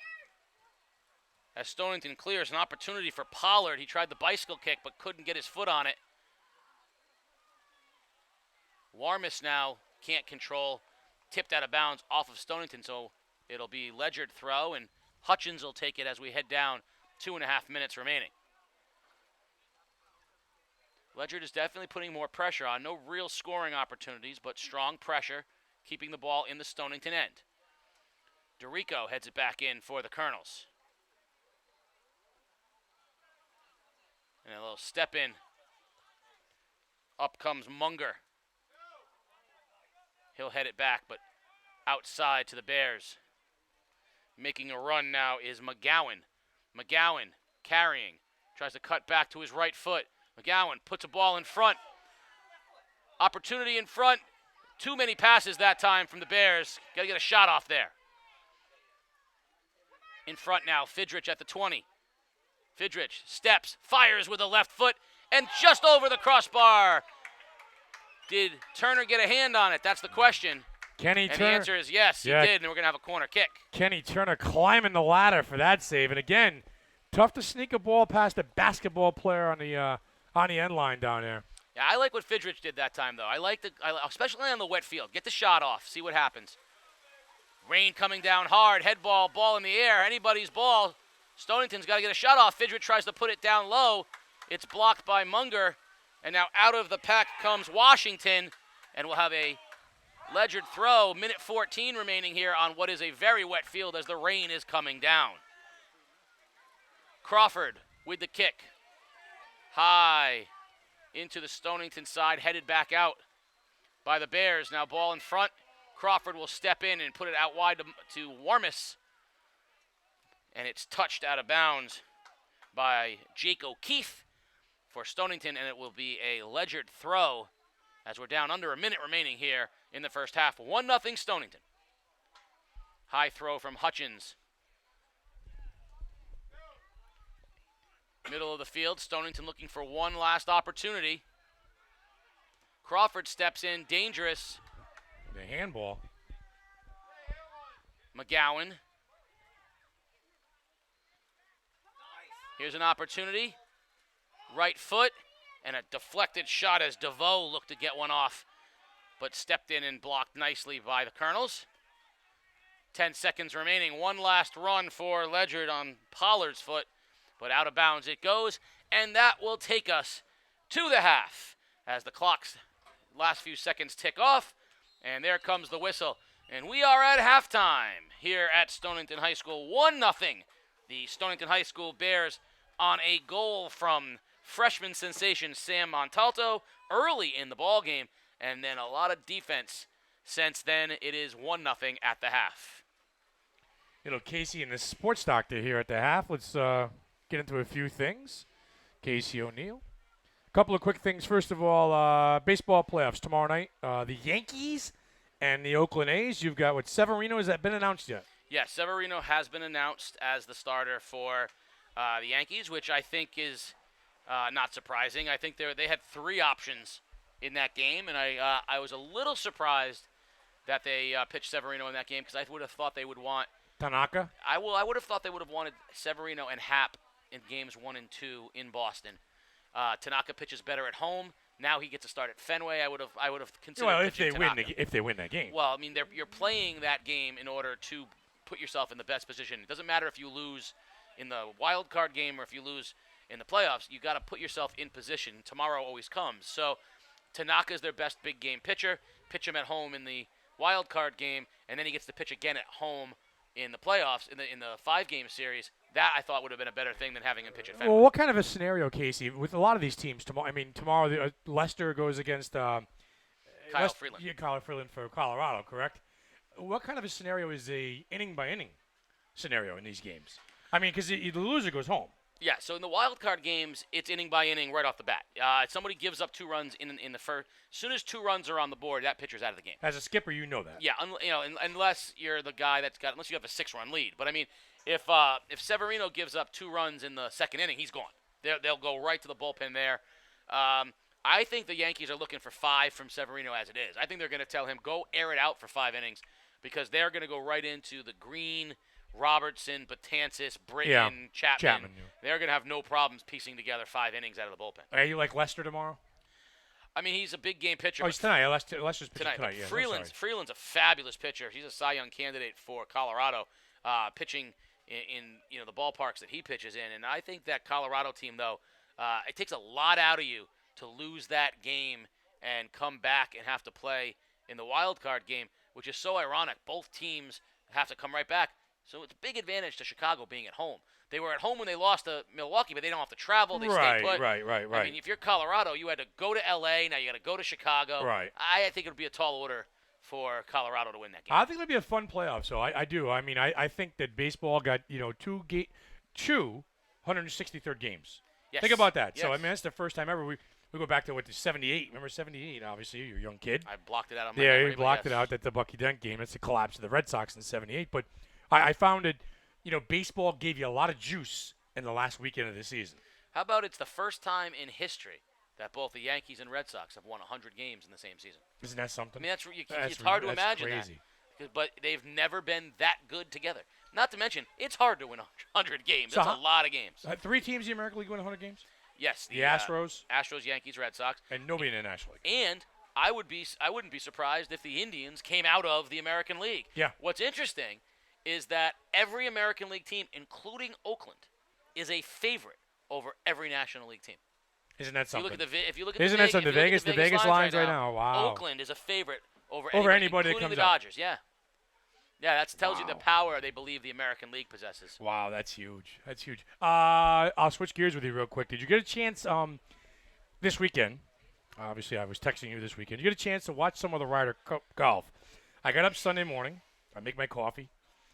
as Stonington clears. An opportunity for Pollard. He tried the bicycle kick but couldn't get his foot on it. Warmis now can't control. Tipped out of bounds off of Stonington, so it'll be Ledyard throw, and Hutchins will take it as we head down. 2.5 minutes remaining. Ledyard is definitely putting more pressure on. No real scoring opportunities, but strong pressure, keeping the ball in the Stonington end. DeRico heads it back in for the Colonels. And a little step in. Up comes Munger. He'll head it back, but outside to the Bears. Making a run now is McGowan. McGowan carrying. Tries to cut back to his right foot. McGowan puts a ball in front. Opportunity in front. Too many passes that time from the Bears. Got to get a shot off there. In front now, Fidrich at the 20. Fidrich steps, fires with a left foot, and just over the crossbar. Did Turner get a hand on it? That's the question. Kenny And Turner. the answer is yes, he did, and we're going to have a corner kick. Kenny Turner climbing the ladder for that save. And again, tough to sneak a ball past a basketball player on the end line down there. Yeah, I like what Fidrich did that time, though. Especially on the wet field. Get the shot off, see what happens. Rain coming down hard, head ball in the air, anybody's ball. Stonington's got to get a shot off. Fidrich tries to put it down low. It's blocked by Munger. And now out of the pack comes Washington, and we'll have a Ledyard throw. Minute 14 remaining here on what is a very wet field as the rain is coming down. Crawford with the kick. High into the Stonington side, headed back out by the Bears. Now ball in front. Crawford will step in and put it out wide to Warmis. And it's touched out of bounds by Jake O'Keefe for Stonington, and it will be a Ledyard throw as we're down under a minute remaining here in the first half. 1-0 Stonington. High throw from Hutchins. Middle of the field, Stonington looking for one last opportunity. Crawford steps in, dangerous. The handball. McGowan. Here's an opportunity. Right foot, and a deflected shot as DeVoe looked to get one off, but stepped in and blocked nicely by the Colonels. 10 seconds remaining. One last run for Ledyard on Pollard's foot, but out of bounds it goes, and that will take us to the half as the clock's last few seconds tick off, and there comes the whistle. And we are at halftime here at Stonington High School. 1-0. The Stonington High School Bears on a goal from freshman sensation Sam Montalto early in the ball game, and then a lot of defense since then. It is 1-0 at the half. Casey and the sports doctor here at the half. Let's get into a few things. Casey O'Neill. A couple of quick things. First of all, baseball playoffs tomorrow night. The Yankees and the Oakland A's. You've got Severino. Has that been announced yet? Yes, Severino has been announced as the starter for the Yankees, which I think is not surprising. I think they had three options in that game, and I was a little surprised that they pitched Severino in that game because I would have thought they would want Tanaka. I would have thought they would have wanted Severino and Happ in games 1 and 2 in Boston. Tanaka pitches better at home. Now he gets to start at Fenway. I would have considered. Well, Tanaka. if they win that game. Well, I mean, you're playing that game in order to put yourself in the best position. It doesn't matter if you lose in the wild card game or if you lose in the playoffs. You got to put yourself in position. Tomorrow always comes. So Tanaka is their best big game pitcher. Pitch him at home in the wild card game, and then he gets to pitch again at home in the playoffs in the 5-game series. That I thought would have been a better thing than having him pitch at Fenway. Well, what kind of a scenario, Casey, with a lot of these teams tomorrow? I mean, tomorrow Lester goes against Kyle Freeland. Yeah, Kyle Freeland for Colorado, correct? What kind of a scenario is a inning by inning scenario in these games? I mean, because the loser goes home. Yeah, so in the wild card games, it's inning by inning right off the bat. Somebody gives up 2 runs in the first. As soon as 2 runs are on the board, that pitcher's out of the game. As a skipper, you know that. Yeah, unless you're the guy unless you have a 6-run lead. But I mean, if Severino gives up 2 runs in the second inning, he's gone. They'll go right to the bullpen there. I think the Yankees are looking for 5 from Severino as it is. I think they're going to tell him go air it out for 5 innings because they're going to go right into the Green, Robertson, Betances, Britton, Chapman. Yeah. They're going to have no problems piecing together 5 innings out of the bullpen. Are you like Lester tomorrow? I mean, he's a big game pitcher. Oh, he's tonight. Lester's pitching tonight. Yeah, Freeland's a fabulous pitcher. He's a Cy Young candidate for Colorado, pitching in the ballparks that he pitches in. And I think that Colorado team, though, it takes a lot out of you to lose that game and come back and have to play in the wild card game, which is so ironic. Both teams have to come right back. So it's a big advantage to Chicago being at home. They were at home when they lost to Milwaukee, but they don't have to travel. They stay put. Right. I mean, if you're Colorado, you had to go to L.A. Now you got to go to Chicago. Right. I think it would be a tall order for Colorado to win that game. I think it'll be a fun playoff. So I do. I mean, I think that baseball got two 163rd games. Yes. Think about that. Yes. So I mean, that's the first time ever we go back to the 78. Remember 78? Obviously, you're a young kid. I blocked it out on my Yeah, memory, you but blocked yes. it out. That's the Bucky Dent game. That's the collapse of the Red Sox in '78. But I found it. Baseball gave you a lot of juice in the last weekend of the season. How about it's the first time in history that both the Yankees and Red Sox have won 100 games in the same season? Isn't that I something? mean, it's hard to that's imagine crazy. that. But they've never been that good together. Not to mention, it's hard to win 100 games. So That's a lot of games. 3 teams in the American League win 100 games. Yes. The Astros. Astros, Yankees, Red Sox. And nobody in the National League. And I wouldn't be surprised if the Indians came out of the American League. Yeah. What's interesting is that every American League team, including Oakland, is a favorite over every National League team. Isn't that something? If you look at Isn't that something? The Vegas lines right now. Wow. Oakland is a favorite over anybody that including comes the up. Dodgers. Yeah. Yeah, that tells you the power they believe the American League possesses. Wow, that's huge. That's huge. I'll switch gears with you real quick. Did you get a chance this weekend? Obviously, I was texting you this weekend. Did you get a chance to watch some of the Ryder Cup golf? I got up Sunday morning. I make my coffee.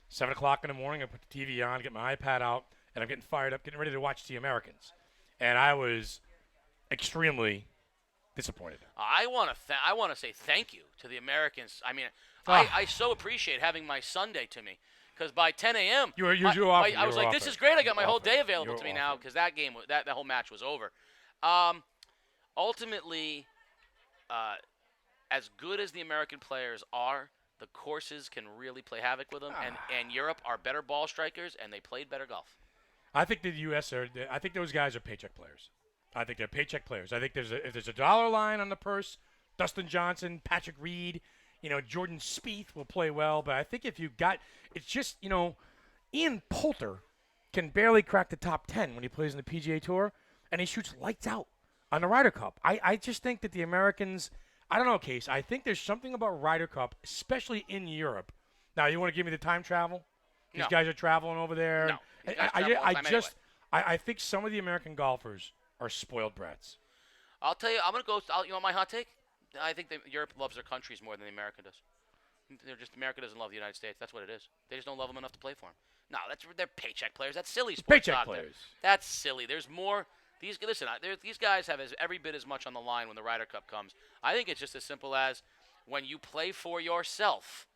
7 o'clock in the morning, I put the TV on, get my iPad out, and I'm getting fired up, getting ready to watch the Americans. And I was extremely disappointed. I want to say thank you to the Americans. I mean, I so appreciate having my Sunday to me because by 10 a.m. You were off. I was like, this is great. I got my whole day available to me now because that game, that whole match was over. Ultimately, as good as the American players are, the courses can really play havoc with them. And Europe are better ball strikers, and they played better golf. I think the U.S. I think those guys are paycheck players. I think they're paycheck players. I think if there's a dollar line on the purse, Dustin Johnson, Patrick Reed, Jordan Spieth will play well. But I think if you got, it's just, Ian Poulter can barely crack the top 10 when he plays in the PGA Tour, and he shoots lights out on the Ryder Cup. I just think that the Americans, I don't know, Case. I think there's something about Ryder Cup, especially in Europe. Now, you want to give me the time travel? These guys are traveling over there. No. I think some of the American golfers are spoiled brats. I'll tell you, you want my hot take? I think that Europe loves their countries more than America does. America doesn't love the United States. That's what it is. They just don't love them enough to play for them. No, they're paycheck players. That's silly sports. Paycheck players. That's silly. There's more. These guys have every bit as much on the line when the Ryder Cup comes. I think it's just as simple as when you play for yourself,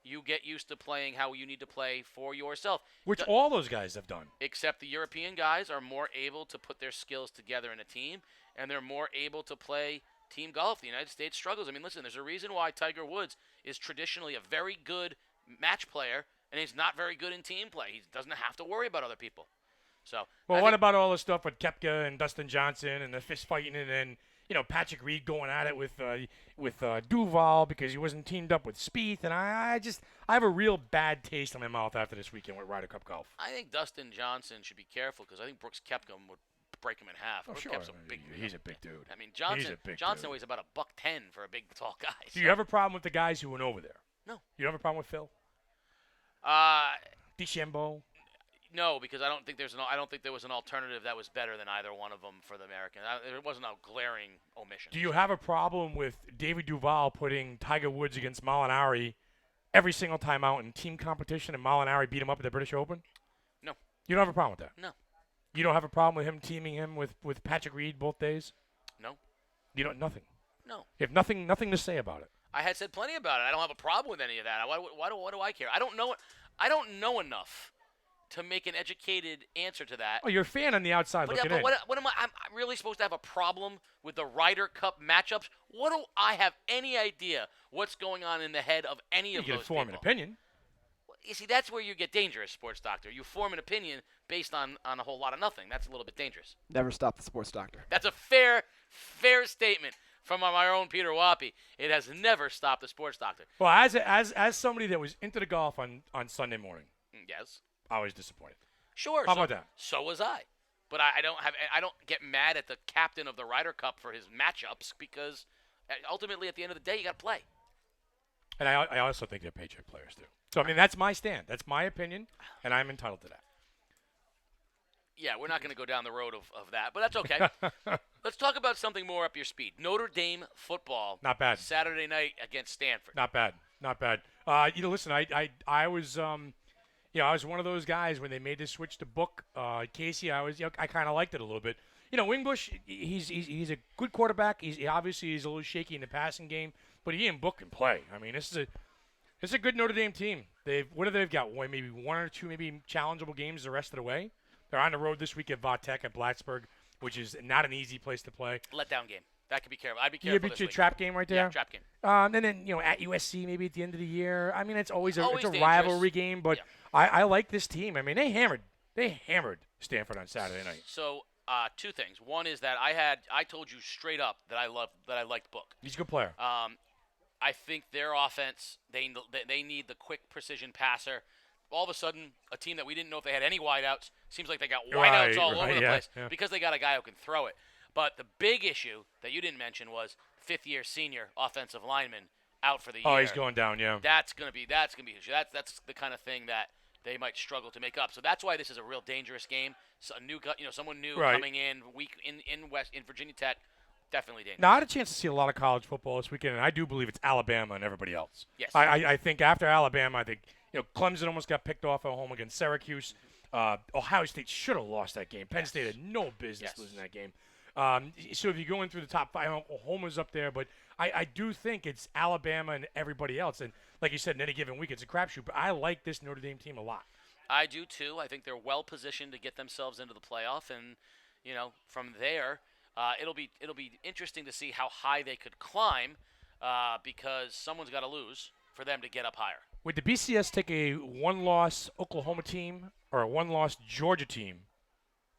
you get used to playing how you need to play for yourself. Which all those guys have done. Except the European guys are more able to put their skills together in a team, and they're more able to play team golf. The United States struggles. I mean, listen, there's a reason why Tiger Woods is traditionally a very good match player, and he's not very good in team play. He doesn't have to worry about other people. So, well, what about all the stuff with Koepka and Dustin Johnson and the fist fighting, and then Patrick Reed going at it with Duval because he wasn't teamed up with Spieth, and I have a real bad taste in my mouth after this weekend with Ryder Cup golf. I think Dustin Johnson should be careful because I think Brooks Koepka would break him in half. Oh, sure. He's a big dude. I mean, Johnson weighs about $110 for a big, tall guy. Do you have a problem with the guys who went over there? No. You have a problem with Phil? DeChambeau? No, because I don't think there was an alternative that was better than either one of them for the American. There wasn't a glaring omission. Do you have a problem with David Duval putting Tiger Woods against Molinari every single time out in team competition, and Molinari beat him up at the British Open? No. You don't have a problem with that? No. You don't have a problem with him teaming him with Patrick Reed both days? No. You don't nothing. No. You have nothing to say about it. I had said plenty about it. I don't have a problem with any of that. Why do I care? I don't know enough to make an educated answer to that. Oh, you're a fan on the outside looking in. What am I? I'm really supposed to have a problem with the Ryder Cup matchups? What do I have any idea what's going on in the head of any of those people? You can form an opinion. You see, that's where you get dangerous, sports doctor. You form an opinion based on a whole lot of nothing. That's a little bit dangerous. Never stop the sports doctor. That's a fair statement from my own Peter Wappy. It has never stopped the sports doctor. Well, as somebody that was into the golf on Sunday morning, yes, I was disappointed. Sure. How about that? So was I. But I don't get mad at the captain of the Ryder Cup for his matchups because ultimately at the end of the day you got to play. And I also think they're paycheck players too. So I mean that's my stand. That's my opinion, and I'm entitled to that. Yeah, we're not going to go down the road of that, but that's okay. Let's talk about something more up your speed. Notre Dame football. Not bad. Saturday night against Stanford. Not bad. Not bad. Listen, I was I was one of those guys when they made the switch to Book. Casey, I kind of liked it a little bit. Wingbush, he's a good quarterback. He's a little shaky in the passing game, but he and Book can play. I mean, this is a good Notre Dame team. They've got? Maybe one or two maybe challengeable games the rest of the way. They're on the road this week at Vautech at Plattsburgh, which is not an easy place to play. Letdown game. That could be careful. I'd be careful this week. Trap game right there. Yeah, trap game. And then at USC maybe at the end of the year. I mean, it's always a dangerous. rivalry game, but Yeah. I like this team. I mean, they hammered Stanford on Saturday night. So two things. One is that I told you straight up that I liked Book. He's a good player. I think their offense they need the quick precision passer. All of a sudden, a team that we didn't know if they had any wideouts seems like they got wideouts all over the place because they got a guy who can throw it. But the big issue that you didn't mention was fifth-year senior offensive lineman out for the year. Oh, he's going down. Yeah. That's gonna be an issue. That's the kind of thing that they might struggle to make up. So that's why this is a real dangerous game. So someone new coming in in Virginia Tech. Definitely dangerous. Now, I had a chance to see a lot of college football this weekend, and I do believe it's Alabama and everybody else. Yes. I think after Alabama, Clemson almost got picked off at home against Syracuse. Ohio State should have lost that game. Penn State had no business losing that game. So if you're going through the top five, Oklahoma's up there, but I do think it's Alabama and everybody else. And like you said, in any given week, it's a crapshoot. But I like this Notre Dame team a lot. I do too. I think they're well positioned to get themselves into the playoff, and from there, it'll be interesting to see how high they could climb, because someone's got to lose for them to get up higher. Would the BCS take a one-loss Oklahoma team or a one-loss Georgia team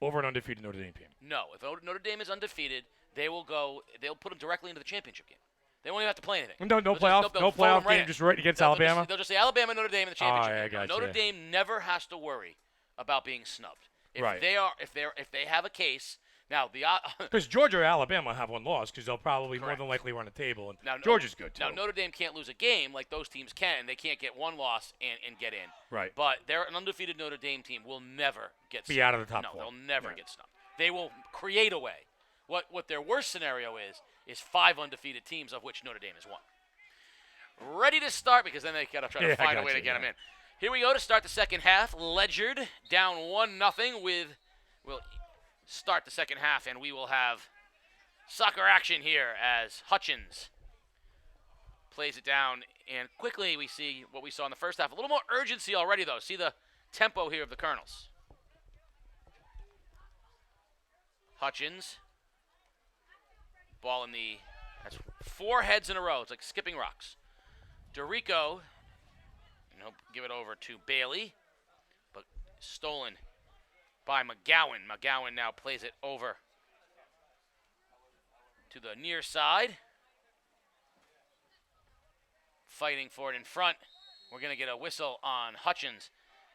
over an undefeated Notre Dame team? No. If Notre Dame is undefeated, they'll put them directly into the championship game. They won't even have to play anything. No playoff game, just right against Alabama? They'll just say Alabama, Notre Dame in the championship I game. got Notre you. Dame never has to worry about being snubbed. If Right. if they have a case. Now, because Georgia or Alabama have one loss because they'll probably more than likely run the table, and Georgia's good too. Now, Notre Dame can't lose a game like those teams can. They can't get one loss and get in. Right. But an undefeated Notre Dame team will never get Be snubbed. out of the top No, four. they'll never get snubbed. They will create a way. What their worst scenario is 5 undefeated teams, of which Notre Dame is one. Ready to start, because then they got to try to find a way to get them in. Here we go to start the second half. Ledyard down 1-0 we'll start the second half, and we will have soccer action here as Hutchins plays it down. And quickly we see what we saw in the first half. A little more urgency already, though. See the tempo here of the Colonels. Hutchins. Ball in that's 4 heads in a row. It's like skipping rocks. DeRico, and he'll give it over to Bailey, but stolen by McGowan. McGowan now plays it over to the near side. Fighting for it in front. We're going to get a whistle on Hutchins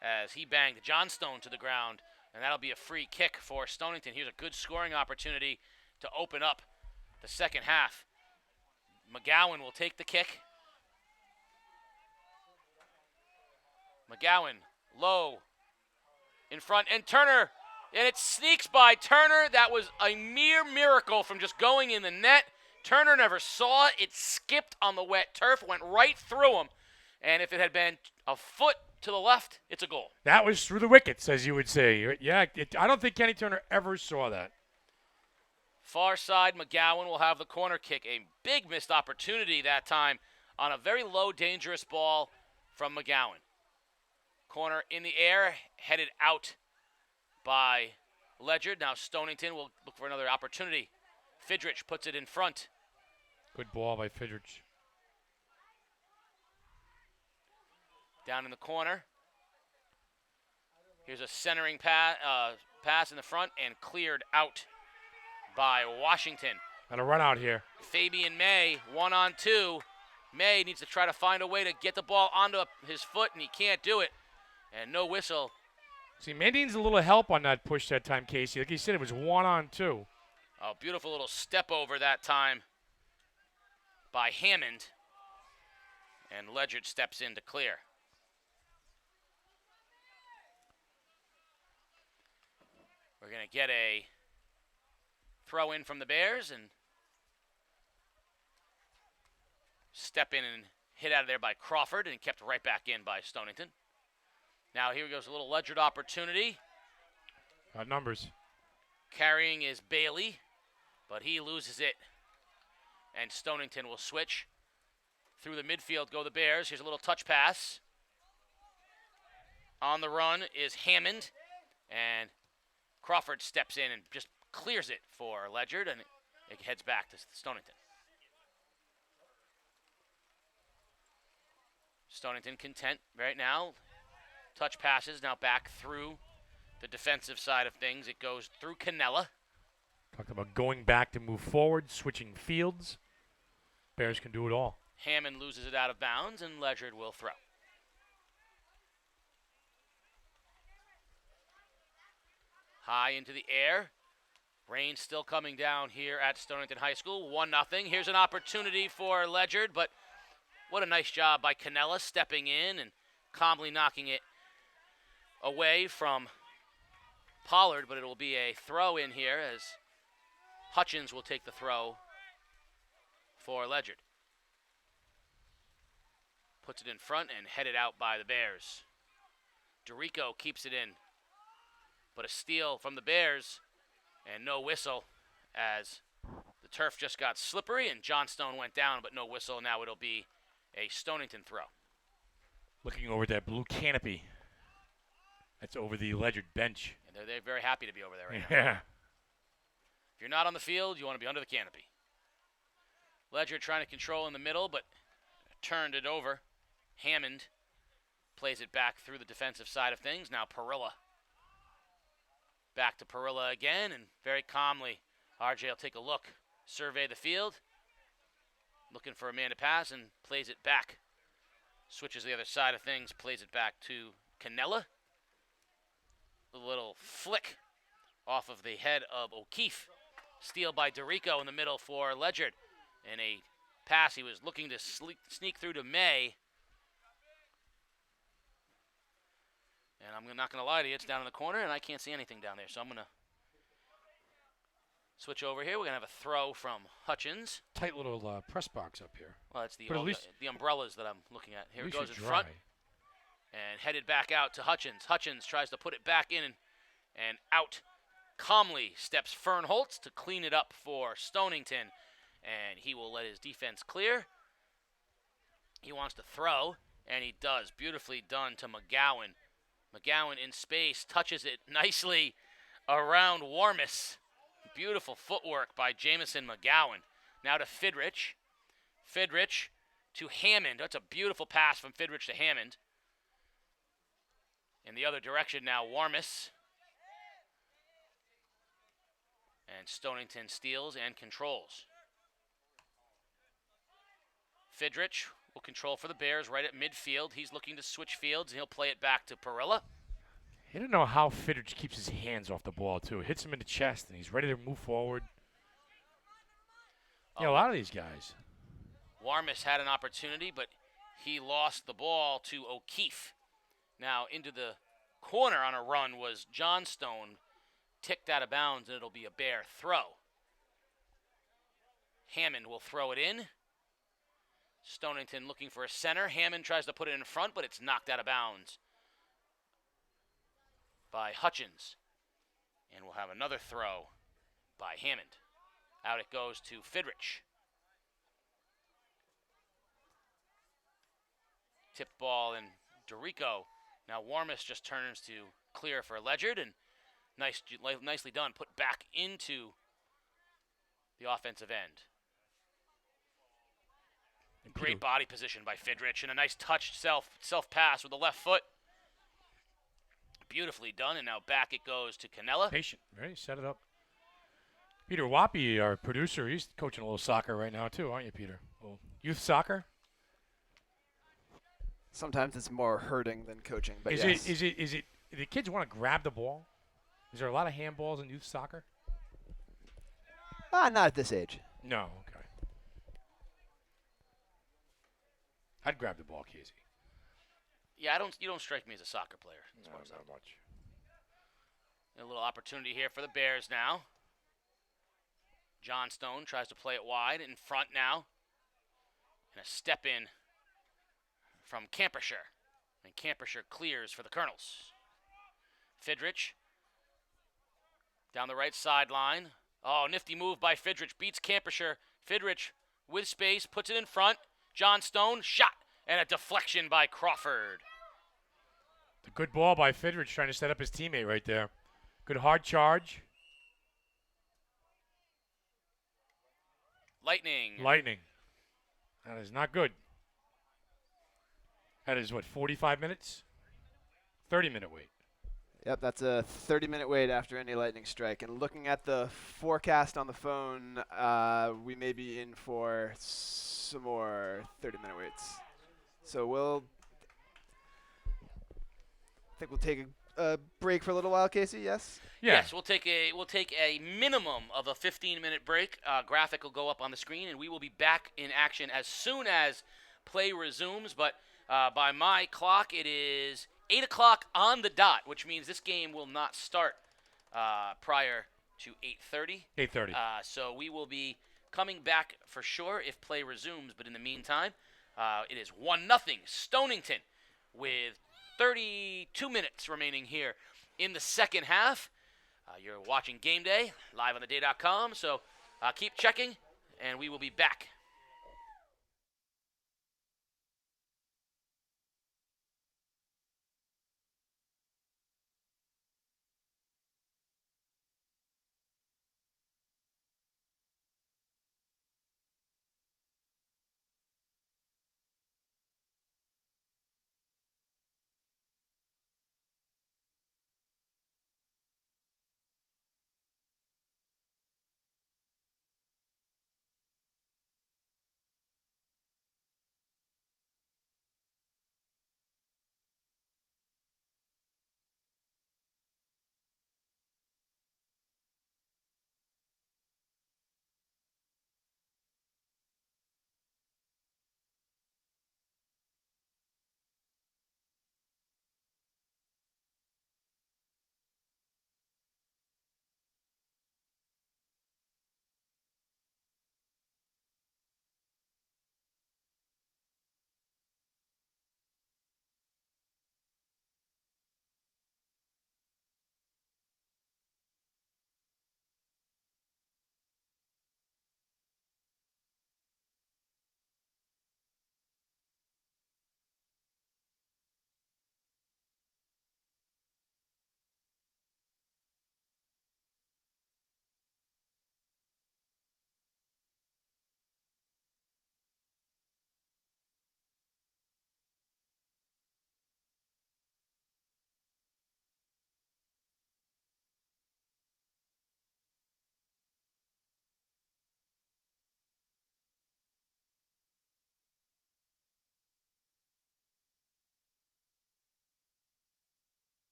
as he banged Johnstone to the ground, and that'll be a free kick for Stonington. Here's a good scoring opportunity to open up the second half. McGowan will take the kick. McGowan, low, in front, and Turner, and it sneaks by Turner. That was a mere miracle from just going in the net. Turner never saw it. It skipped on the wet turf, went right through him, and if it had been a foot to the left, it's a goal. That was through the wickets, as you would say. Yeah, I don't think Kenny Turner ever saw that. Far side, McGowan will have the corner kick. A big missed opportunity that time on a very low, dangerous ball from McGowan. Corner in the air, headed out by Ledyard. Now Stonington will look for another opportunity. Fidrich puts it in front. Good ball by Fidrich. Down in the corner. Here's a centering pass in the front and cleared out by Washington. And a run out here. Fabian May, 1-on-2. May needs to try to find a way to get the ball onto his foot, and he can't do it. And no whistle. See, May needs a little help on that push that time, Casey. Like you said, it was 1-on-2. Oh, beautiful little step over that time by Hammond. And Ledyard steps in to clear. We're going to get a throw in from the Bears and step in and hit out of there by Crawford and kept right back in by Stonington. Now here goes a little Ledyard opportunity. Got numbers. Carrying is Bailey, but he loses it. And Stonington will switch. Through the midfield go the Bears. Here's a little touch pass. On the run is Hammond. And Crawford steps in and just clears it for Ledyard, and it heads back to Stonington. Stonington content right now. Touch passes now back through the defensive side of things. It goes through Canella. Talked about going back to move forward, switching fields. Bears can do it all. Hammond loses it out of bounds, and Ledyard will throw. High into the air. Rain still coming down here at Stonington High School. 1-0. Here's an opportunity for Ledyard, but what a nice job by Canella stepping in and calmly knocking it away from Pollard, but it will be a throw in here as Hutchins will take the throw for Ledyard. Puts it in front and headed out by the Bears. Dorico keeps it in, but a steal from the Bears and no whistle as the turf just got slippery and Johnstone went down, but no whistle. Now it'll be a Stonington throw. Looking over that blue canopy that's over the Ledyard bench. And they're very happy to be over there right now. Yeah. If you're not on the field, you want to be under the canopy. Ledyard trying to control in the middle, but turned it over. Hammond plays it back through the defensive side of things. Now Parilla. Back to Parilla again, and very calmly, RJ will take a look, survey the field, looking for a man to pass, and plays it back. Switches the other side of things, plays it back to Canella. A little flick off of the head of O'Keefe. Steal by Dorico in the middle for Ledyard. And a pass he was looking to sneak through to May. And I'm not going to lie to you, it's down in the corner, and I can't see anything down there. So I'm going to switch over here. We're going to have a throw from Hutchins. Tight little press box up here. Well, it's the, But at least- the umbrellas that I'm looking at. Here At it least goes in you're front. dry. And headed back out to Hutchins. Hutchins tries to put it back in and out. Calmly steps Fernholtz to clean it up for Stonington. And he will let his defense clear. He wants to throw, and he does. Beautifully done to McGowan. McGowan in space, touches it nicely around Warmis. Beautiful footwork by Jamison McGowan. Now to Fidrich. Fidrich to Hammond. That's a beautiful pass from Fidrich to Hammond. In the other direction now, Warmis. And Stonington steals and controls. Fidrich will control for the Bears right at midfield. He's looking to switch fields, and he'll play it back to Parilla. I don't know how Fidrich keeps his hands off the ball, too. Hits him in the chest, and he's ready to move forward. Yeah, a lot of these guys. Warmis had an opportunity, but he lost the ball to O'Keefe. Now into the corner on a run was Johnstone. Ticked out of bounds, and it'll be a Bear throw. Hammond will throw it in. Stonington looking for a center. Hammond tries to put it in front, but it's knocked out of bounds by Hutchins. And we'll have another throw by Hammond. Out it goes to Fidrich. Tipped ball and Dorico. Now Warmis just turns to clear for Ledyard, and nicely done. Put back into the offensive end. Great body position by Fidrich, and a nice touch self pass with the left foot. Beautifully done, and now back it goes to Canella. Patient, right? Set it up. Peter Wappy, our producer, he's coaching a little soccer right now too, aren't you, Peter? Well, youth soccer. Sometimes it's more hurting than coaching, but Is yes. it? Do the kids want to grab the ball? Is there a lot of handballs in youth soccer? Not at this age. No. Okay. I'd grab the ball, Casey. Yeah, you don't strike me as a soccer player. As No, far as not much. A little opportunity here for the Bears now. Johnstone tries to play it wide in front now. And a step in from Campershire. And Campershire clears for the Colonels. Fidrich down the right sideline. Oh, nifty move by Fidrich. Beats Campershire. Fidrich with space, puts it in front. Johnstone, shot. And a deflection by Crawford. A good ball by Fidrich trying to set up his teammate right there. Good hard charge. Lightning. That is not good. That is, what, 45 minutes? 30-minute wait. Yep, that's a 30-minute wait after any lightning strike. And looking at the forecast on the phone, we may be in for some more 30-minute waits. So I think we'll take a break for a little while, Casey. Yes. Yeah. Yes, we'll take a minimum of a 15-minute break. Graphic will go up on the screen, and we will be back in action as soon as play resumes. But by my clock, it is 8 o'clock on the dot, which means this game will not start prior to 8:30. 8:30. So we will be coming back for sure if play resumes. But in the meantime, it is 1-0 Stonington with 32 minutes remaining here in the second half. You're watching Game Day live on theday.com, so keep checking, and we will be back.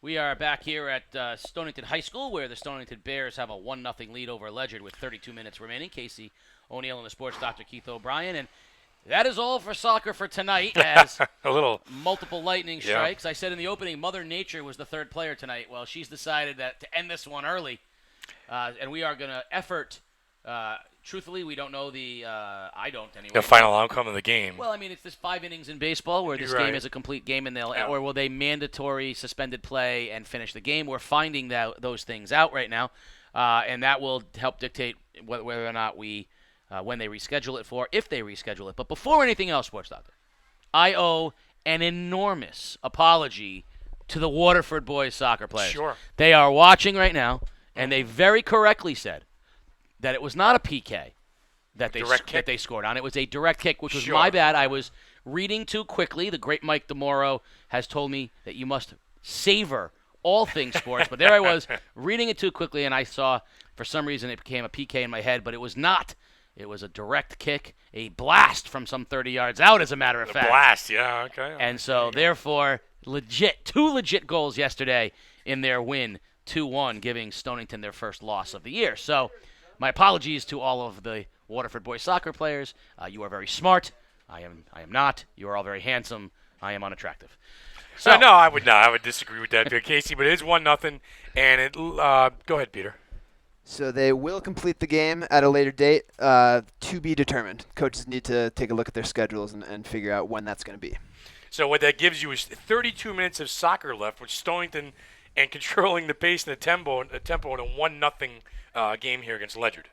We are back here at Stonington High School, where the Stonington Bears have a 1-0 lead over Ledyard with 32 minutes remaining. Casey O'Neill and the sports doctor Keith O'Brien. And that is all for soccer for tonight, as a little multiple lightning strikes. I said in the opening, Mother Nature was the third player tonight. Well, she's decided that to end this one early, and we are going to effort. Truthfully, we don't know I don't anyway. The final outcome of the game. Well, I mean, it's this 5 innings in baseball where this game is a complete game, and or will they mandatory suspended play and finish the game? We're finding those things out right now, and that will help dictate whether or not when they reschedule it if they reschedule it. But before anything else, Sports Doctor, I owe an enormous apology to the Waterford boys soccer players. Sure. They are watching right now, and they very correctly said that it was not a PK that they scored on. It was a direct kick, which was my bad. I was reading too quickly. The great Mike DeMoro has told me that you must savor all things sports. But there I was reading it too quickly, and I saw, for some reason, it became a PK in my head, but it was not. It was a direct kick, a blast from some 30 yards out, as a matter of fact. A blast, yeah, okay. And so, therefore, two legit goals yesterday in their win, 2-1, giving Stonington their first loss of the year. So, my apologies to all of the Waterford boys soccer players. You are very smart. I am not. You are all very handsome. I am unattractive. So no, I would not. I would disagree with that, Casey. But it is 1-0, and it. Go ahead, Peter. So they will complete the game at a later date, to be determined. Coaches need to take a look at their schedules and figure out when that's going to be. So what that gives you is 32 minutes of soccer left, with Stonington and controlling the pace and the tempo in a 1-0 game here against Ledyard.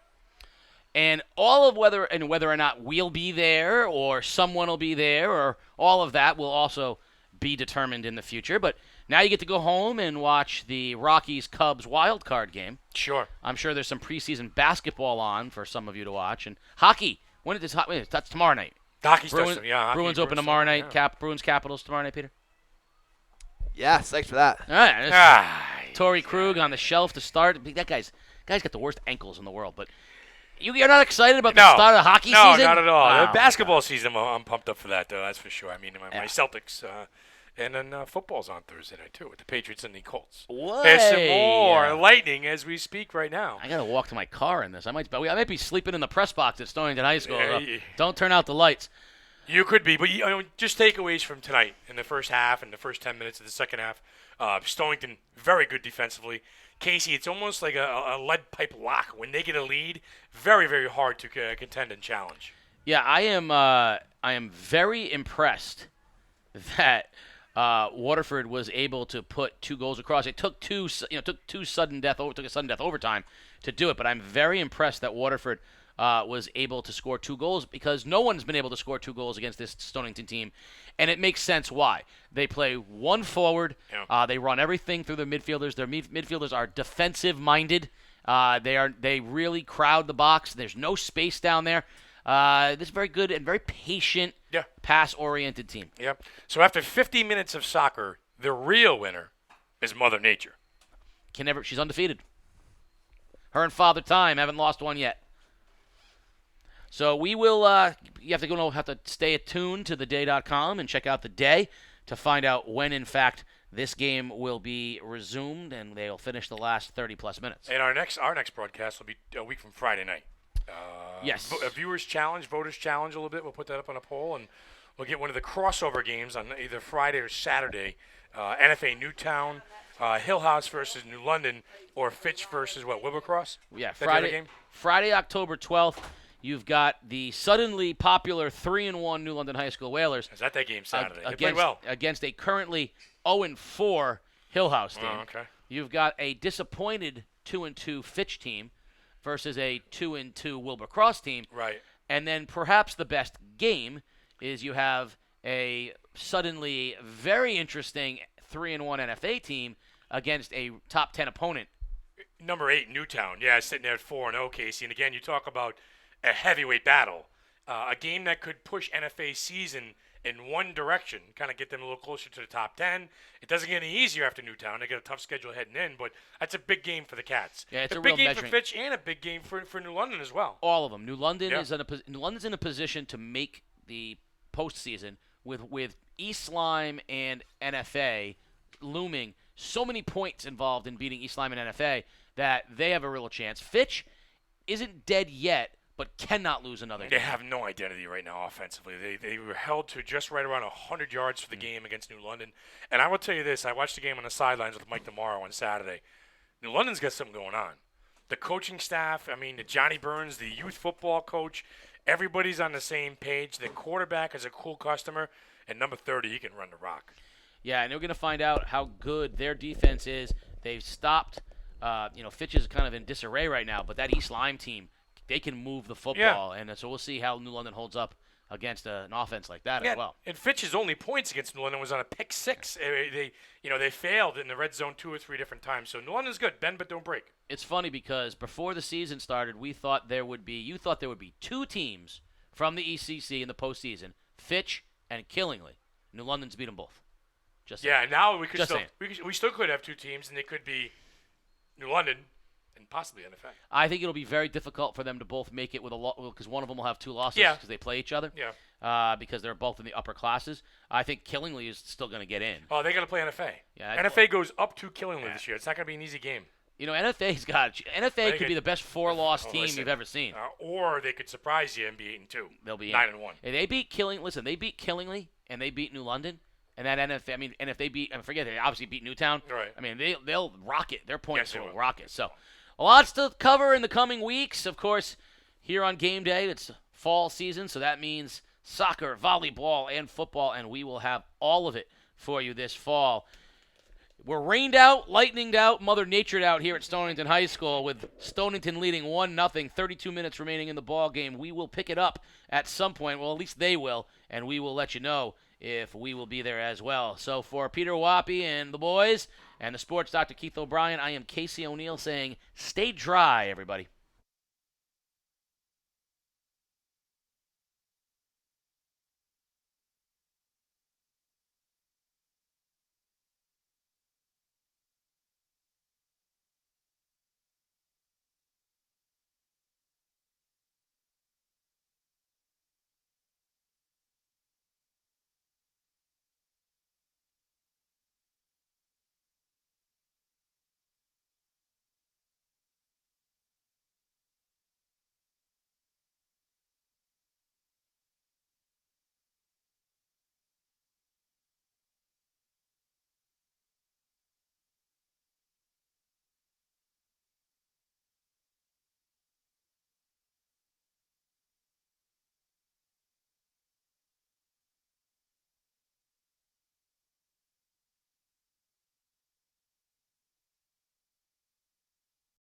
And all of whether or not we'll be there or someone will be there or all of that will also be determined in the future. But now you get to go home and watch the Rockies-Cubs wild card game. Sure. I'm sure there's some preseason basketball on for some of you to watch. And hockey. That's tomorrow night. Hockey starts, yeah. Bruins open tomorrow night. Yeah. Bruins Capitals tomorrow night, Peter? Yeah, psyched for that. All right. Torrey Krug on the shelf to start. That guy's got the worst ankles in the world. But you're not excited about the start of the hockey season? No, not at all. Wow. The basketball season, I'm pumped up for that, though. That's for sure. I mean, my Celtics, and then football's on Thursday night, too, with the Patriots and the Colts. There's some more lightning as we speak right now. I got to walk to my car in this. I might be sleeping in the press box at Stonington High School. Yeah, don't turn out the lights. You could be, but just takeaways from tonight in the first half and the first 10 minutes of the second half. Stonington, very good defensively. Casey, it's almost like a lead pipe lock. When they get a lead, very, very hard to contend and challenge. Yeah, I am very impressed that Waterford was able to put 2 goals across. It took took a sudden death overtime to do it, but I'm very impressed that Waterford was able to score 2 goals because no one's been able to score 2 goals against this Stonington team, and it makes sense why. They play one forward. Yeah. They run everything through their midfielders. Their midfielders are defensive-minded. They really crowd the box. There's no space down there. This is very good and very patient, pass-oriented team. Yep. So after 50 minutes of soccer, the real winner is Mother Nature. She's undefeated. Her and Father Time haven't lost one yet. So we will. You have to stay attuned to theday.com and check out the day to find out when, in fact, this game will be resumed and they'll finish the last 30-plus minutes. And our next broadcast will be a week from Friday night. Yes. A voters challenge a little bit. We'll put that up on a poll, and we'll get one of the crossover games on either Friday or Saturday. NFA Newtown, Hill House versus New London, or Fitch versus Wilbercross? Yeah, Friday, October 12th. You've got the suddenly popular 3-1 New London High School Whalers. Is that game Saturday? They played well. Against a currently 0-4 Hill House team. Oh, okay. You've got a disappointed 2-2 Fitch team versus a 2-2 Wilbur Cross team. Right. And then perhaps the best game is you have a suddenly very interesting 3-1 NFA team against a top 10 opponent. Number 8, Newtown. Yeah, sitting there at 4-0, Casey. And again, you talk about a heavyweight battle. A game that could push NFA season in one direction, kind of get them a little closer to the top 10. It doesn't get any easier after Newtown. They get a tough schedule heading in, but that's a big game for the Cats. Yeah, it's a big real game measuring. for Fitch and a big game for New London as well. All of them. New London's in a position to make the postseason with East Lyme and NFA looming so many points involved in beating East Lyme and NFA that they have a real chance. Fitch isn't dead yet, but cannot lose another They game. have no identity right now offensively. They were held to just right around 100 yards for the game against New London. And I will tell you this, I watched the game on the sidelines with Mike tomorrow on Saturday. New London's got something going on. The coaching staff, I mean, the Johnny Burns, the youth football coach, everybody's on the same page. The quarterback is a cool customer, and number 30, he can run the rock. Yeah, and we're going to find out how good their defense is. They've stopped, Fitch is kind of in disarray right now, but that East Lyme team, they can move the football. And so we'll see how New London holds up against an offense like that as well. And Fitch's only points against New London was on a pick six. They failed in the red zone 2 or 3 different times. So New London's good. Bend but don't break. It's funny because before the season started, you thought there would be 2 teams from the ECC in the postseason, Fitch and Killingly. New London's beat them both. Just saying. Now we could Just still saying. we still could have 2 teams, and they could be New London and possibly NFA. I think it'll be very difficult for them to both make it with a lot because one of them will have 2 losses Yeah. because they play each other. Yeah. Because they're both in the upper classes. I think Killingly is still going to get in. Oh, they got to play NFA. Yeah, NFA goes up to Killingly this year. It's not going to be an easy game. NFA could be the best 4-loss team listen, you've ever seen. Or they could surprise you and be 8-2. They'll be 9-1. If they beat they beat Killingly and they beat New London. And that NFA, and if they beat, they obviously beat Newtown. Right. They'll rock it. Their points Yes, they will will. rock it. So, lots to cover in the coming weeks. Of course, here on game day, it's fall season, so that means soccer, volleyball, and football, and we will have all of it for you this fall. We're rained out, lightninged out, Mother Natured out here at Stonington High School with Stonington leading 1-0, 32 minutes remaining in the ball game. We will pick it up at some point. Well, at least they will, and we will let you know if we will be there as well. So for Peter Wappy and the boys and the sports Dr. Keith O'Brien, I am Casey O'Neill saying stay dry, everybody.